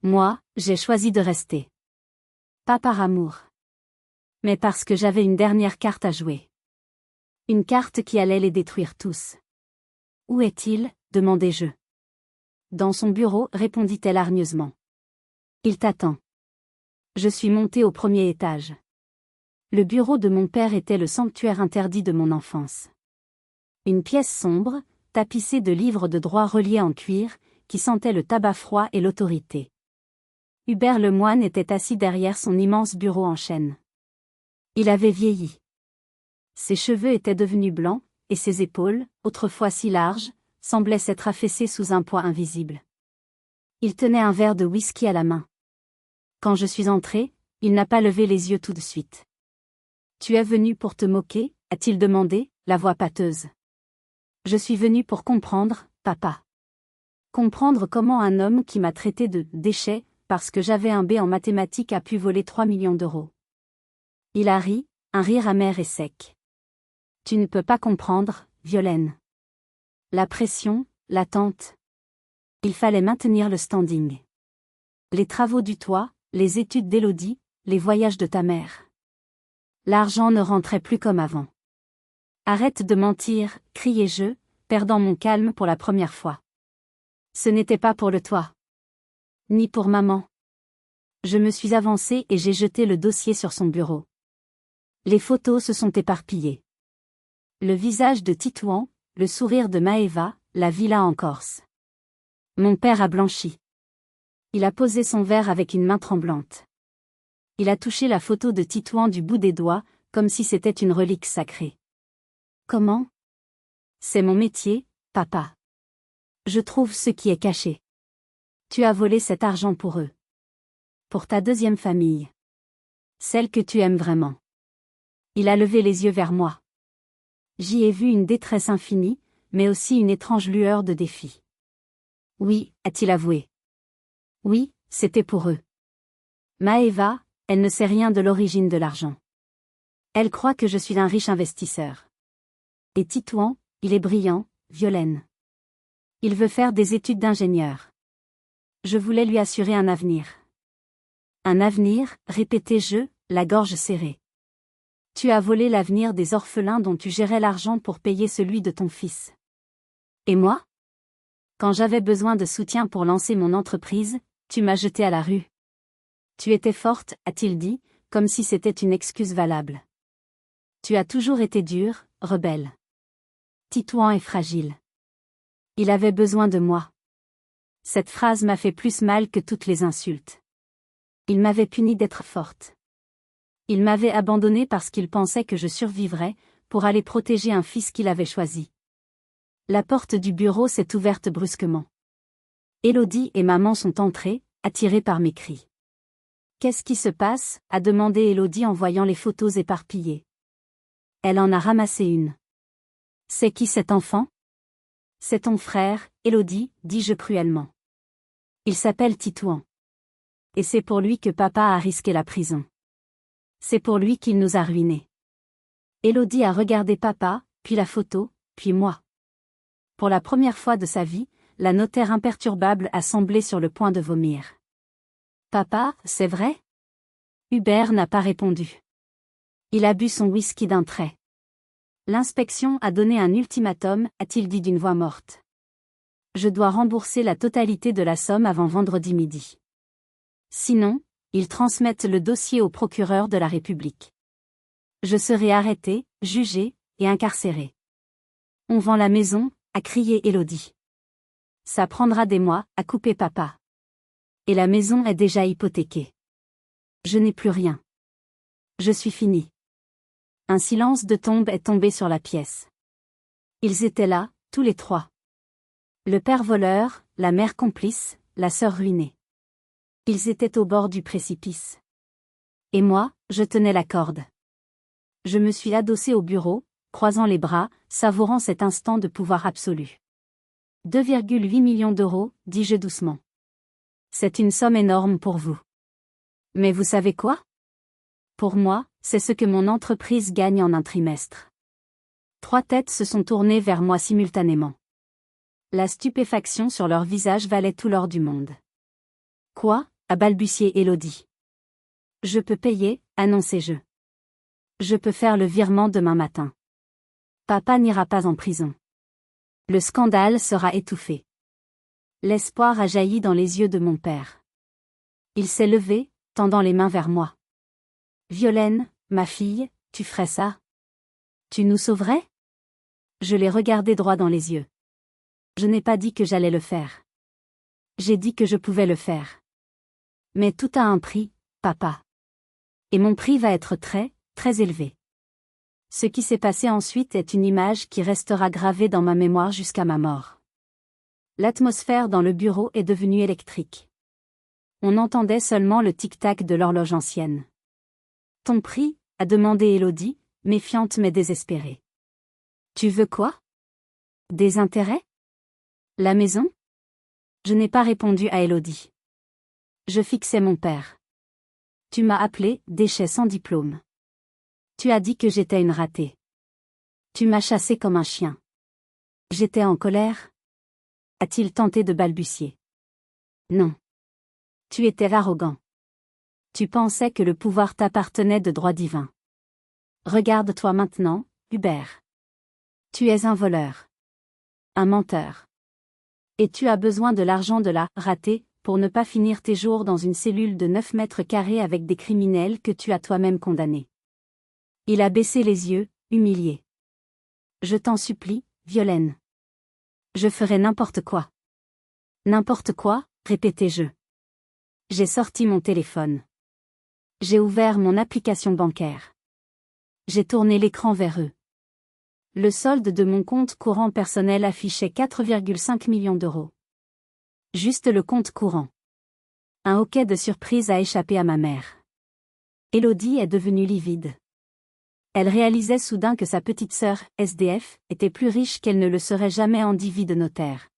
Moi, j'ai choisi de rester. Pas par amour. Mais parce que j'avais une dernière carte à jouer. Une carte qui allait les détruire tous. Où est-il? Demandai-je. Dans son bureau, répondit-elle hargneusement. Il t'attend. Je suis montée au premier étage. Le bureau de mon père était le sanctuaire interdit de mon enfance. Une pièce sombre, tapissée de livres de droit reliés en cuir, qui sentait le tabac froid et l'autorité. Hubert Lemoine était assis derrière son immense bureau en chêne. Il avait vieilli. Ses cheveux étaient devenus blancs, et ses épaules, autrefois si larges, semblaient s'être affaissées sous un poids invisible. Il tenait un verre de whisky à la main. Quand je suis entrée, il n'a pas levé les yeux tout de suite. « Tu es venu pour te moquer ?» a-t-il demandé, la voix pâteuse. « Je suis venu pour comprendre, papa. Comprendre comment un homme qui m'a traité de « déchet » parce que j'avais un B en mathématiques a pu voler 3 millions d'euros. » Il a ri, un rire amer et sec. « Tu ne peux pas comprendre, Violaine. La pression, l'attente. Il fallait maintenir le standing. Les travaux du toit, les études d'Élodie, les voyages de ta mère. L'argent ne rentrait plus comme avant. Arrête de mentir, criai-je, perdant mon calme pour la première fois. Ce n'était pas pour le toit. Ni pour maman. Je me suis avancée et j'ai jeté le dossier sur son bureau. Les photos se sont éparpillées. Le visage de Titouan, le sourire de Maëva, la villa en Corse. Mon père a blanchi. Il a posé son verre avec une main tremblante. Il a touché la photo de Titouan du bout des doigts, comme si c'était une relique sacrée. Comment? C'est mon métier, papa. Je trouve ce qui est caché. Tu as volé cet argent pour eux. Pour ta deuxième famille. Celle que tu aimes vraiment. Il a levé les yeux vers moi. J'y ai vu une détresse infinie, mais aussi une étrange lueur de défi. Oui, a-t-il avoué. Oui, c'était pour eux. Maëva, elle ne sait rien de l'origine de l'argent. Elle croit que je suis un riche investisseur. Et Titouan, il est brillant, Violaine. Il veut faire des études d'ingénieur. Je voulais lui assurer un avenir. Un avenir, répétai-je, la gorge serrée. Tu as volé l'avenir des orphelins dont tu gérais l'argent pour payer celui de ton fils. Et moi? Quand j'avais besoin de soutien pour lancer mon entreprise, tu m'as jeté à la rue. Tu étais forte, a-t-il dit, comme si c'était une excuse valable. Tu as toujours été dure, rebelle. Titouan est fragile. Il avait besoin de moi. Cette phrase m'a fait plus mal que toutes les insultes. Il m'avait puni d'être forte. Il m'avait abandonnée parce qu'il pensait que je survivrais, pour aller protéger un fils qu'il avait choisi. La porte du bureau s'est ouverte brusquement. Élodie et maman sont entrées, attirées par mes cris. Qu'est-ce qui se passe? A demandé Élodie en voyant les photos éparpillées. Elle en a ramassé une. C'est qui cet enfant? C'est ton frère, Élodie, dis-je cruellement. Il s'appelle Titouan. Et c'est pour lui que papa a risqué la prison. C'est pour lui qu'il nous a ruinés. Élodie a regardé papa, puis la photo, puis moi. Pour la première fois de sa vie, la notaire imperturbable a semblé sur le point de vomir. Papa, c'est vrai? Hubert n'a pas répondu. Il a bu son whisky d'un trait. L'inspection a donné un ultimatum, a-t-il dit d'une voix morte. Je dois rembourser la totalité de la somme avant vendredi midi. Sinon, ils transmettent le dossier au procureur de la République. Je serai arrêté, jugé et incarcéré. On vend la maison, a crié Élodie. Ça prendra des mois, a coupé papa. Et la maison est déjà hypothéquée. Je n'ai plus rien. Je suis fini. Un silence de tombe est tombé sur la pièce. Ils étaient là, tous les trois. Le père voleur, la mère complice, la sœur ruinée. Ils étaient au bord du précipice. Et moi, je tenais la corde. Je me suis adossé au bureau, croisant les bras, savourant cet instant de pouvoir absolu. 2,8 millions d'euros, dis-je doucement. C'est une somme énorme pour vous. Mais vous savez quoi? Pour moi, c'est ce que mon entreprise gagne en un trimestre. 3 têtes se sont tournées vers moi simultanément. La stupéfaction sur leur visage valait tout l'or du monde. Quoi? A balbutié Élodie. Je peux payer, annonçai-je. Je peux faire le virement demain matin. Papa n'ira pas en prison. Le scandale sera étouffé. L'espoir a jailli dans les yeux de mon père. Il s'est levé, tendant les mains vers moi. Violaine, ma fille, tu ferais ça? Tu nous sauverais? Je l'ai regardé droit dans les yeux. Je n'ai pas dit que j'allais le faire. J'ai dit que je pouvais le faire. Mais tout a un prix, papa. Et mon prix va être très, très élevé. Ce qui s'est passé ensuite est une image qui restera gravée dans ma mémoire jusqu'à ma mort. L'atmosphère dans le bureau est devenue électrique. On entendait seulement le tic-tac de l'horloge ancienne. Ton prix? A demandé Élodie, méfiante mais désespérée. Tu veux quoi? Des intérêts? La maison? Je n'ai pas répondu à Élodie. Je fixais mon père. Tu m'as appelé déchet sans diplôme. Tu as dit que j'étais une ratée. Tu m'as chassé comme un chien. J'étais en colère? A-t-il tenté de balbutier? Non. Tu étais arrogant. Tu pensais que le pouvoir t'appartenait de droit divin. Regarde-toi maintenant, Hubert. Tu es un voleur. Un menteur. Et tu as besoin de l'argent de la ratée pour ne pas finir tes jours dans une cellule de 9 mètres carrés avec des criminels que tu as toi-même condamnés. Il a baissé les yeux, humilié. Je t'en supplie, Violaine. Je ferai n'importe quoi. N'importe quoi, répétai-je. J'ai sorti mon téléphone. J'ai ouvert mon application bancaire. J'ai tourné l'écran vers eux. Le solde de mon compte courant personnel affichait 4,5 millions d'euros. Juste le compte courant. Un hoquet de surprise a échappé à ma mère. Élodie est devenue livide. Elle réalisait soudain que sa petite sœur, SDF, était plus riche qu'elle ne le serait jamais en 10 vies de notaire.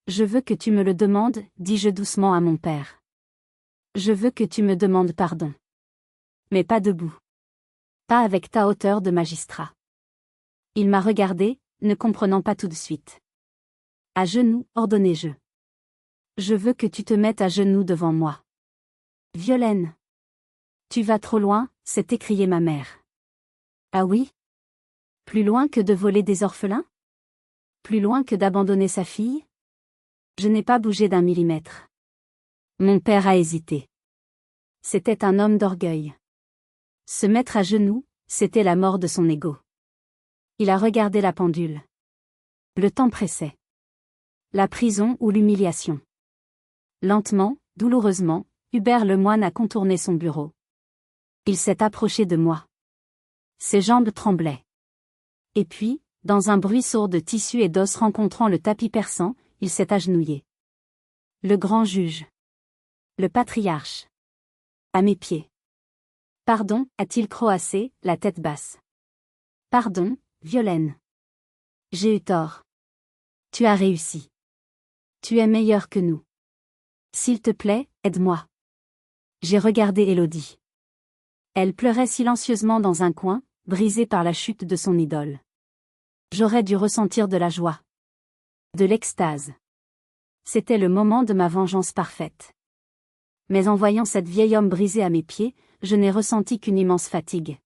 Je veux que tu me le demandes, dis-je doucement à mon père. Je veux que tu me demandes pardon. Mais pas debout. Pas avec ta hauteur de magistrat. Il m'a regardé, ne comprenant pas tout de suite. À genoux, ordonnai-je. Je veux que tu te mettes à genoux devant moi. Violaine. Tu vas trop loin, s'est écriée ma mère. Ah oui? Plus loin que de voler des orphelins? Plus loin que d'abandonner sa fille? Je n'ai pas bougé d'un millimètre. Mon père a hésité. C'était un homme d'orgueil. Se mettre à genoux, c'était la mort de son ego. Il a regardé la pendule. Le temps pressait. La prison ou l'humiliation. Lentement, douloureusement, Hubert Lemoine a contourné son bureau. Il s'est approché de moi. Ses jambes tremblaient. Et puis, dans un bruit sourd de tissu et d'os rencontrant le tapis perçant, il s'est agenouillé. Le grand juge. Le patriarche. À mes pieds. Pardon, a-t-il croassé, la tête basse. Pardon, Violaine. J'ai eu tort. Tu as réussi. Tu es meilleur que nous. S'il te plaît, aide-moi. J'ai regardé Élodie. Elle pleurait silencieusement dans un coin, brisée par la chute de son idole. J'aurais dû ressentir de la joie. De l'extase. C'était le moment de ma vengeance parfaite. Mais en voyant cette vieille homme brisée à mes pieds, je n'ai ressenti qu'une immense fatigue.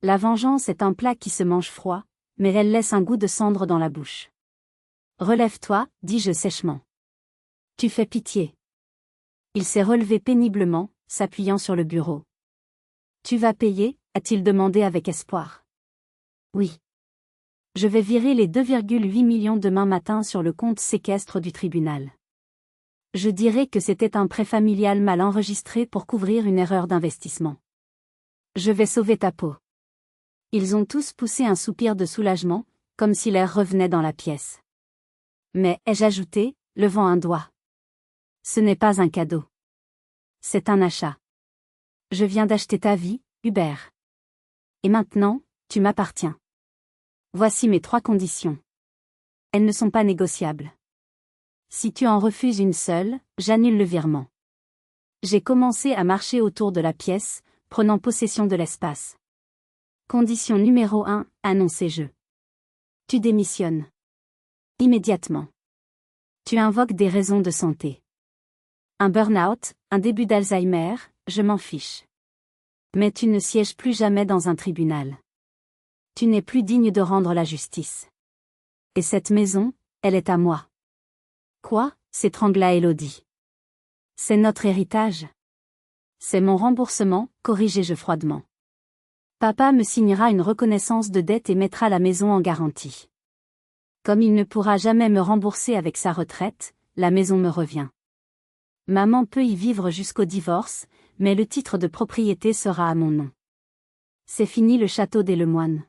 La vengeance est un plat qui se mange froid, mais elle laisse un goût de cendre dans la bouche. Relève-toi, dis-je sèchement. Tu fais pitié. Il s'est relevé péniblement, s'appuyant sur le bureau. Tu vas payer, a-t-il demandé avec espoir. Oui. Je vais virer les 2,8 millions demain matin sur le compte séquestre du tribunal. Je dirais que c'était un prêt familial mal enregistré pour couvrir une erreur d'investissement. Je vais sauver ta peau. Ils ont tous poussé un soupir de soulagement, comme si l'air revenait dans la pièce. Mais, ai-je ajouté, levant un doigt. Ce n'est pas un cadeau. C'est un achat. Je viens d'acheter ta vie, Hubert. Et maintenant, tu m'appartiens. Voici mes 3 conditions. Elles ne sont pas négociables. Si tu en refuses une seule, j'annule le virement. J'ai commencé à marcher autour de la pièce, prenant possession de l'espace. Condition numéro 1, annoncez-je. Tu démissionnes. Immédiatement. Tu invoques des raisons de santé. Un burn-out, un début d'Alzheimer, je m'en fiche. Mais tu ne sièges plus jamais dans un tribunal. Tu n'es plus digne de rendre la justice. Et cette maison, elle est à moi. Quoi, s'étrangla Élodie. C'est notre héritage. C'est mon remboursement, corrigeai-je froidement. Papa me signera une reconnaissance de dette et mettra la maison en garantie. Comme il ne pourra jamais me rembourser avec sa retraite, la maison me revient. Maman peut y vivre jusqu'au divorce, mais le titre de propriété sera à mon nom. C'est fini le château des Lemoine.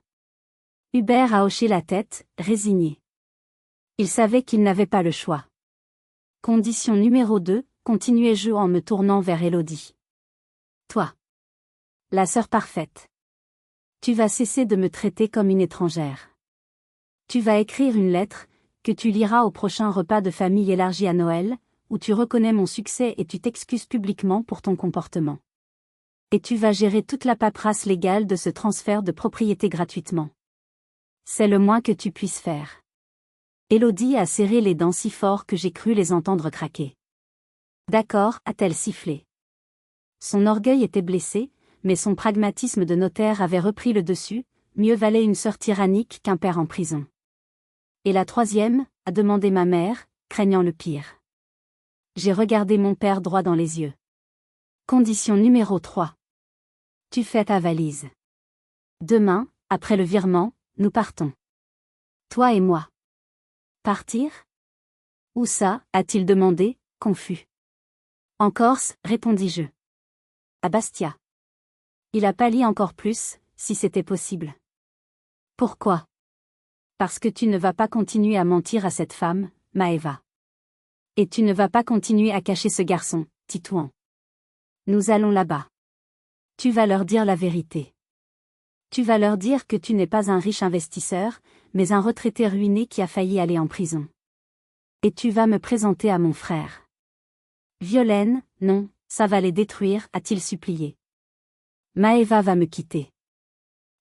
Hubert a hoché la tête, résigné. Il savait qu'il n'avait pas le choix. Condition numéro 2, continuai-je en me tournant vers Élodie. Toi. La sœur parfaite. Tu vas cesser de me traiter comme une étrangère. Tu vas écrire une lettre, que tu liras au prochain repas de famille élargi à Noël, où tu reconnais mon succès et tu t'excuses publiquement pour ton comportement. Et tu vas gérer toute la paperasse légale de ce transfert de propriété gratuitement. C'est le moins que tu puisses faire. Élodie a serré les dents si fort que j'ai cru les entendre craquer. D'accord, a-t-elle sifflé. Son orgueil était blessé, mais son pragmatisme de notaire avait repris le dessus, mieux valait une sœur tyrannique qu'un père en prison. Et la 3e, a demandé ma mère, craignant le pire. J'ai regardé mon père droit dans les yeux. Condition numéro 3. Tu fais ta valise. Demain, après le virement, nous partons. Toi et moi. Partir? Où ça, a-t-il demandé, confus. En Corse, répondis-je. À Bastia. Il a pâli encore plus, si c'était possible. Pourquoi? Parce que tu ne vas pas continuer à mentir à cette femme, Maëva. Et tu ne vas pas continuer à cacher ce garçon, Titouan. Nous allons là-bas. Tu vas leur dire la vérité. Tu vas leur dire que tu n'es pas un riche investisseur, mais un retraité ruiné qui a failli aller en prison. Et tu vas me présenter à mon frère. Violaine, non, ça va les détruire, a-t-il supplié. Maëva va me quitter.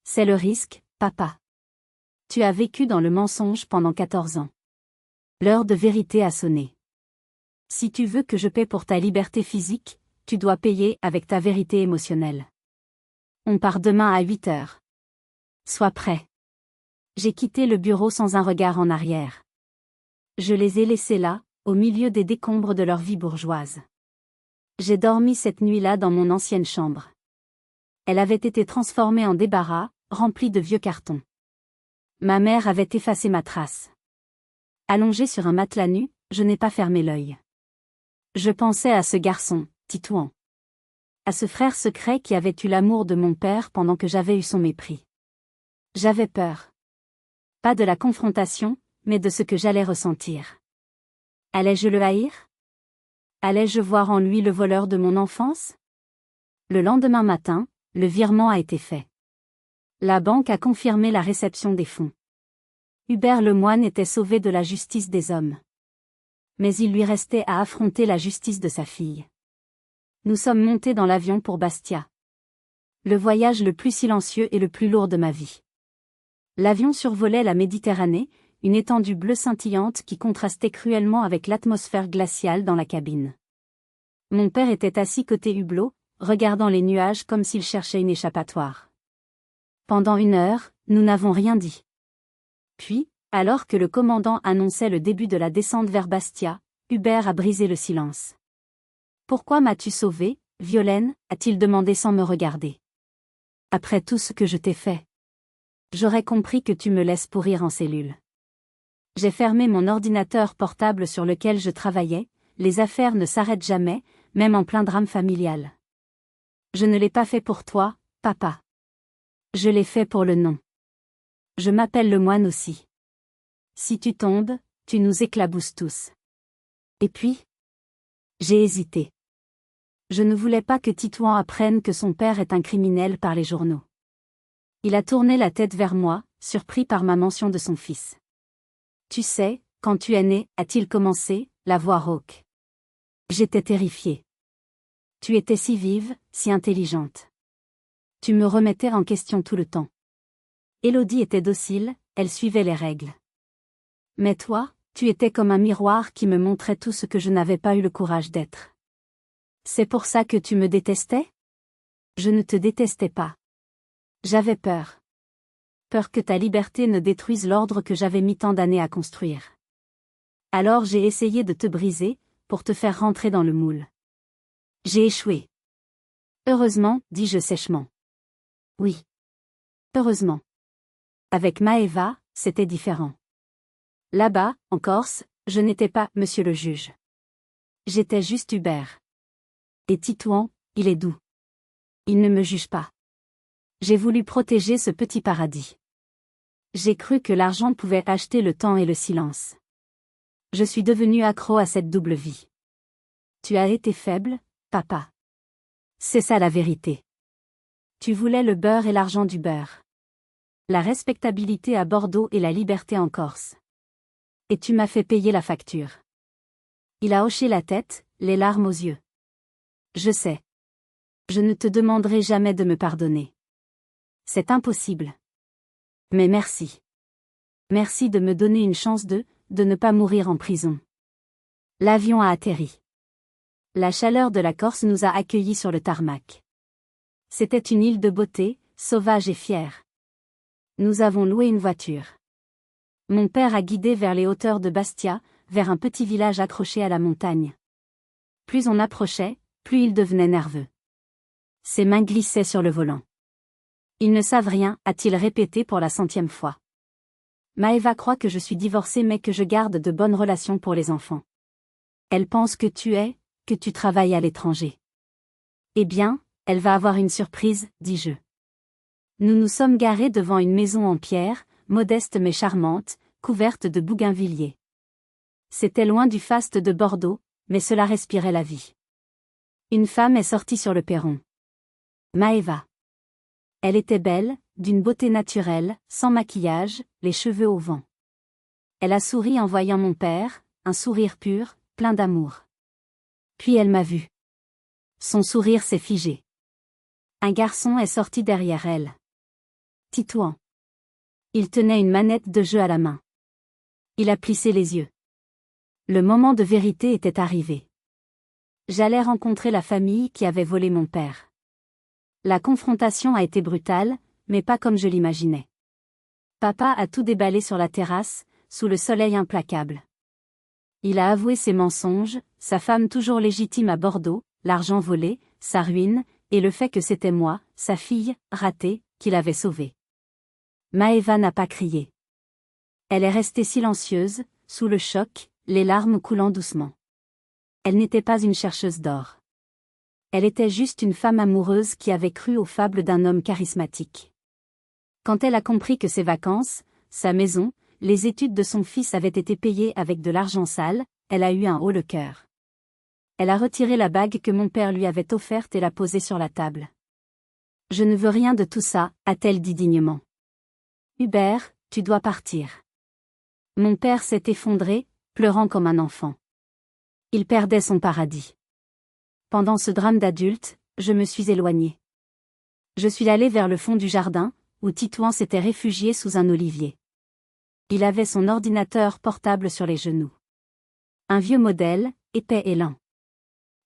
C'est le risque, papa. Tu as vécu dans le mensonge pendant 14 ans. L'heure de vérité a sonné. Si tu veux que je paie pour ta liberté physique, tu dois payer avec ta vérité émotionnelle. On part demain à 8 heures. Sois prêt. J'ai quitté le bureau sans un regard en arrière. Je les ai laissés là, au milieu des décombres de leur vie bourgeoise. J'ai dormi cette nuit-là dans mon ancienne chambre. Elle avait été transformée en débarras, remplie de vieux cartons. Ma mère avait effacé ma trace. Allongée sur un matelas nu, je n'ai pas fermé l'œil. Je pensais à ce garçon, Titouan. À ce frère secret qui avait eu l'amour de mon père pendant que j'avais eu son mépris. J'avais peur. Pas de la confrontation, mais de ce que j'allais ressentir. Allais-je le haïr? Allais-je voir en lui le voleur de mon enfance? Le lendemain matin, le virement a été fait. La banque a confirmé la réception des fonds. Hubert Lemoine était sauvé de la justice des hommes. Mais il lui restait à affronter la justice de sa fille. Nous sommes montés dans l'avion pour Bastia. Le voyage le plus silencieux et le plus lourd de ma vie. L'avion survolait la Méditerranée, une étendue bleue scintillante qui contrastait cruellement avec l'atmosphère glaciale dans la cabine. Mon père était assis côté hublot, regardant les nuages comme s'il cherchait une échappatoire. Pendant 1 heure, nous n'avons rien dit. Puis, alors que le commandant annonçait le début de la descente vers Bastia, Hubert a brisé le silence. Pourquoi m'as-tu sauvé, Violaine, a-t-il demandé sans me regarder. Après tout ce que je t'ai fait. J'aurais compris que tu me laisses pourrir en cellule. J'ai fermé mon ordinateur portable sur lequel je travaillais, les affaires ne s'arrêtent jamais, même en plein drame familial. Je ne l'ai pas fait pour toi, papa. Je l'ai fait pour le nom. Je m'appelle le moine aussi. Si tu tombes, tu nous éclabousses tous. Et puis? J'ai hésité. Je ne voulais pas que Titouan apprenne que son père est un criminel par les journaux. Il a tourné la tête vers moi, surpris par ma mention de son fils. Tu sais, quand tu es né, a-t-il commencé, la voix rauque. J'étais terrifiée. Tu étais si vive, si intelligente. Tu me remettais en question tout le temps. Élodie était docile, elle suivait les règles. Mais toi, tu étais comme un miroir qui me montrait tout ce que je n'avais pas eu le courage d'être. C'est pour ça que tu me détestais? Je ne te détestais pas. J'avais peur. Peur que ta liberté ne détruise l'ordre que j'avais mis tant d'années à construire. Alors j'ai essayé de te briser, pour te faire rentrer dans le moule. J'ai échoué. Heureusement, dis-je sèchement. Oui. Heureusement. Avec Maëva, c'était différent. Là-bas, en Corse, je n'étais pas monsieur le juge. J'étais juste Hubert. Et Titouan, il est doux. Il ne me juge pas. J'ai voulu protéger ce petit paradis. J'ai cru que l'argent pouvait acheter le temps et le silence. Je suis devenu accro à cette double vie. Tu as été faible, papa. C'est ça la vérité. Tu voulais le beurre et l'argent du beurre. La respectabilité à Bordeaux et la liberté en Corse. Et tu m'as fait payer la facture. Il a hoché la tête, les larmes aux yeux. Je sais. Je ne te demanderai jamais de me pardonner. C'est impossible. Mais merci. Merci de me donner une chance de ne pas mourir en prison. L'avion a atterri. La chaleur de la Corse nous a accueillis sur le tarmac. C'était une île de beauté, sauvage et fière. Nous avons loué une voiture. Mon père a guidé vers les hauteurs de Bastia, vers un petit village accroché à la montagne. Plus on approchait, plus il devenait nerveux. Ses mains glissaient sur le volant. Ils ne savent rien, a-t-il répété pour la 100e fois. Maëva croit que je suis divorcée mais que je garde de bonnes relations pour les enfants. Elle pense que tu travailles à l'étranger. Eh bien, elle va avoir une surprise, dis-je. Nous nous sommes garés devant une maison en pierre, modeste mais charmante, couverte de bougainvilliers. C'était loin du faste de Bordeaux, mais cela respirait la vie. Une femme est sortie sur le perron. Maëva. Elle était belle, d'une beauté naturelle, sans maquillage, les cheveux au vent. Elle a souri en voyant mon père, un sourire pur, plein d'amour. Puis elle m'a vu. Son sourire s'est figé. Un garçon est sorti derrière elle. Titouan. Il tenait une manette de jeu à la main. Il a plissé les yeux. Le moment de vérité était arrivé. J'allais rencontrer la famille qui avait volé mon père. La confrontation a été brutale, mais pas comme je l'imaginais. Papa a tout déballé sur la terrasse, sous le soleil implacable. Il a avoué ses mensonges, sa femme toujours légitime à Bordeaux, l'argent volé, sa ruine, et le fait que c'était moi, sa fille, ratée, qui l'avait sauvée. Maëva n'a pas crié. Elle est restée silencieuse, sous le choc, les larmes coulant doucement. Elle n'était pas une chercheuse d'or. Elle était juste une femme amoureuse qui avait cru aux fables d'un homme charismatique. Quand elle a compris que ses vacances, sa maison, les études de son fils avaient été payées avec de l'argent sale, elle a eu un haut le cœur. Elle a retiré la bague que mon père lui avait offerte et l'a posée sur la table. Je ne veux rien de tout ça, a-t-elle dit dignement. Hubert, tu dois partir. Mon père s'est effondré, pleurant comme un enfant. Il perdait son paradis. Pendant ce drame d'adulte, je me suis éloignée. Je suis allée vers le fond du jardin, où Titouan s'était réfugié sous un olivier. Il avait son ordinateur portable sur les genoux. Un vieux modèle, épais et lent.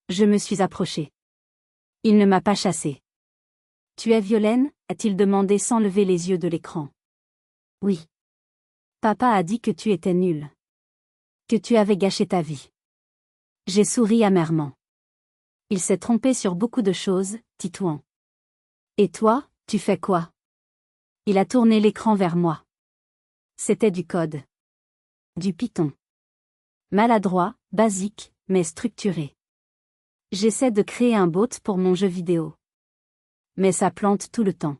Je me suis approchée. Il ne m'a pas chassée. Tu es Violaine, a-t-il demandé sans lever les yeux de l'écran. Oui. Papa a dit que tu étais nulle. Que tu avais gâché ta vie. J'ai souri amèrement. Il s'est trompé sur beaucoup de choses, Titouan. Et toi, tu fais quoi? Il a tourné l'écran vers moi. C'était du code. Du Python. Maladroit, basique, mais structuré. J'essaie de créer un bot pour mon jeu vidéo. Mais ça plante tout le temps.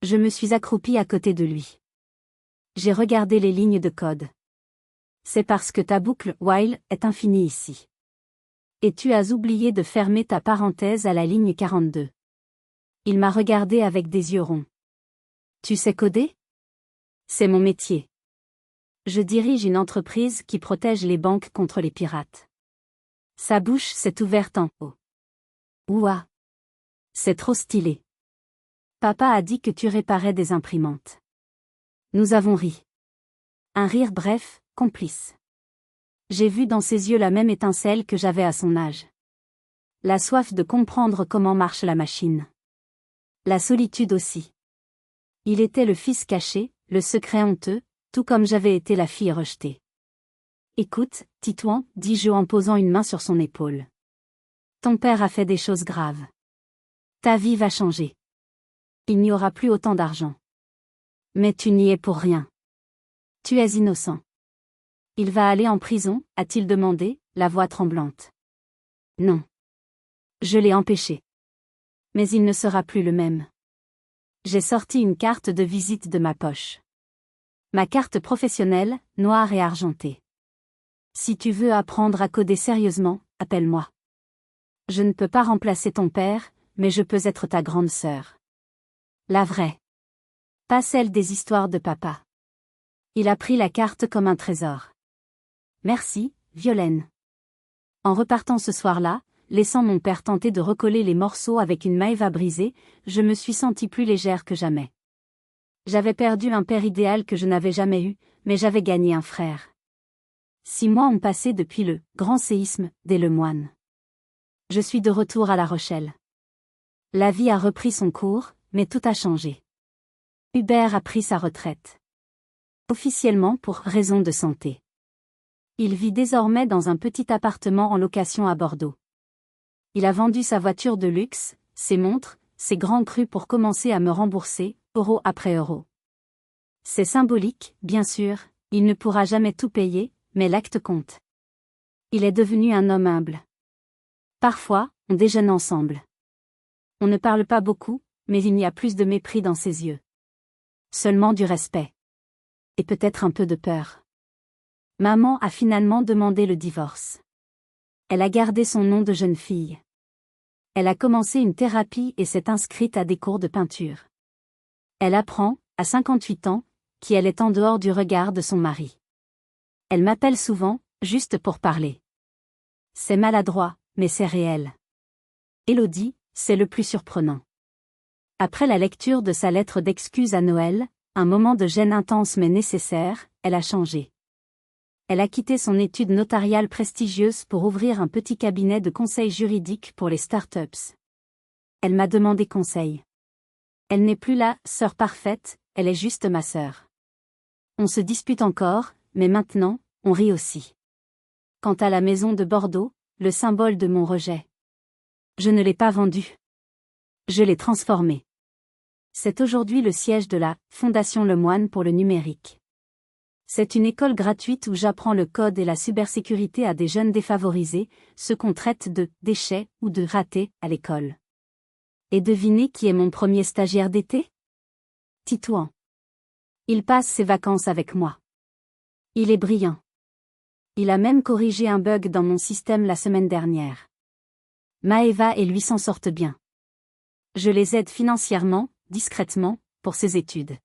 Je me suis accroupi à côté de lui. J'ai regardé les lignes de code. C'est parce que ta boucle while est infinie ici. Et tu as oublié de fermer ta parenthèse à la ligne 42. Il m'a regardé avec des yeux ronds. Tu sais coder? C'est mon métier. Je dirige une entreprise qui protège les banques contre les pirates. Sa bouche s'est ouverte en haut. Ouah! C'est trop stylé. Papa a dit que tu réparais des imprimantes. Nous avons ri. Un rire bref, complice. J'ai vu dans ses yeux la même étincelle que j'avais à son âge. La soif de comprendre comment marche la machine. La solitude aussi. Il était le fils caché, le secret honteux, tout comme j'avais été la fille rejetée. Écoute, Titouan, dis-je en posant une main sur son épaule. Ton père a fait des choses graves. Ta vie va changer. Il n'y aura plus autant d'argent. Mais tu n'y es pour rien. Tu es innocent. Il va aller en prison, a-t-il demandé, la voix tremblante. Non. Je l'ai empêché. Mais il ne sera plus le même. J'ai sorti une carte de visite de ma poche. Ma carte professionnelle, noire et argentée. Si tu veux apprendre à coder sérieusement, appelle-moi. Je ne peux pas remplacer ton père, mais je peux être ta grande sœur. La vraie. Pas celle des histoires de papa. Il a pris la carte comme un trésor. Merci, Violaine. En repartant ce soir-là, laissant mon père tenter de recoller les morceaux avec une maïva brisée, je me suis sentie plus légère que jamais. J'avais perdu un père idéal que je n'avais jamais eu, mais j'avais gagné un frère. 6 mois ont passé depuis le grand séisme des Lemoine. Je suis de retour à La Rochelle. La vie a repris son cours, mais tout a changé. Hubert a pris sa retraite. Officiellement pour raison de santé. Il vit désormais dans un petit appartement en location à Bordeaux. Il a vendu sa voiture de luxe, ses montres, ses grands crus pour commencer à me rembourser, euro après euro. C'est symbolique, bien sûr, il ne pourra jamais tout payer, mais l'acte compte. Il est devenu un homme humble. Parfois, on déjeune ensemble. On ne parle pas beaucoup, mais il y a plus de mépris dans ses yeux. Seulement du respect. Et peut-être un peu de peur. Maman a finalement demandé le divorce. Elle a gardé son nom de jeune fille. Elle a commencé une thérapie et s'est inscrite à des cours de peinture. Elle apprend, à 58 ans, qu'elle est en dehors du regard de son mari. Elle m'appelle souvent, juste pour parler. C'est maladroit, mais c'est réel. Élodie, c'est le plus surprenant. Après la lecture de sa lettre d'excuse à Noël, un moment de gêne intense mais nécessaire, elle a changé. Elle a quitté son étude notariale prestigieuse pour ouvrir un petit cabinet de conseil juridique pour les startups. Elle m'a demandé conseil. Elle n'est plus la sœur parfaite, elle est juste ma sœur. On se dispute encore, mais maintenant, on rit aussi. Quant à la maison de Bordeaux, le symbole de mon rejet. Je ne l'ai pas vendue. Je l'ai transformée. C'est aujourd'hui le siège de la Fondation Lemoine pour le numérique. C'est une école gratuite où j'apprends le code et la cybersécurité à des jeunes défavorisés, ceux qu'on traite de déchets ou de ratés à l'école. Et devinez qui est mon premier stagiaire d'été? Titouan. Il passe ses vacances avec moi. Il est brillant. Il a même corrigé un bug dans mon système la semaine dernière. Maëva et lui s'en sortent bien. Je les aide financièrement, discrètement, pour ses études.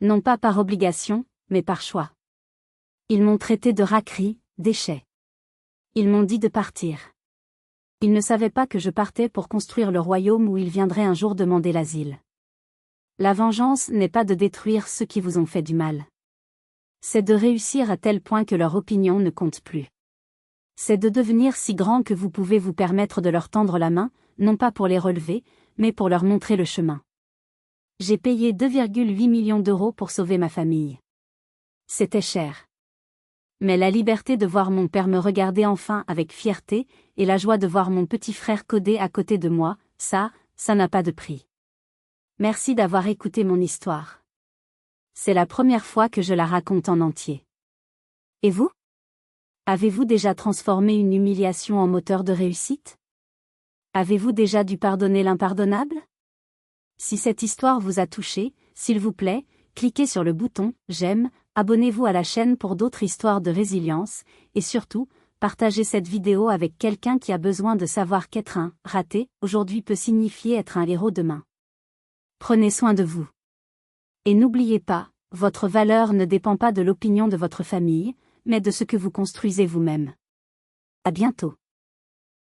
Non pas par obligation, mais par choix. Ils m'ont traité de raquerie, déchet. Ils m'ont dit de partir. Ils ne savaient pas que je partais pour construire le royaume où ils viendraient un jour demander l'asile. La vengeance n'est pas de détruire ceux qui vous ont fait du mal. C'est de réussir à tel point que leur opinion ne compte plus. C'est de devenir si grand que vous pouvez vous permettre de leur tendre la main, non pas pour les relever, mais pour leur montrer le chemin. J'ai payé 2,8 millions d'euros pour sauver ma famille. C'était cher. Mais la liberté de voir mon père me regarder enfin avec fierté, et la joie de voir mon petit frère coder à côté de moi, ça n'a pas de prix. Merci d'avoir écouté mon histoire. C'est la première fois que je la raconte en entier. Et vous? Avez-vous déjà transformé une humiliation en moteur de réussite? Avez-vous déjà dû pardonner l'impardonnable? Si cette histoire vous a touché, s'il vous plaît, cliquez sur le bouton « J'aime », abonnez-vous à la chaîne pour d'autres histoires de résilience, et surtout, partagez cette vidéo avec quelqu'un qui a besoin de savoir qu'être un « raté » aujourd'hui peut signifier être un héros demain. Prenez soin de vous. Et n'oubliez pas, votre valeur ne dépend pas de l'opinion de votre famille, mais de ce que vous construisez vous-même. À bientôt.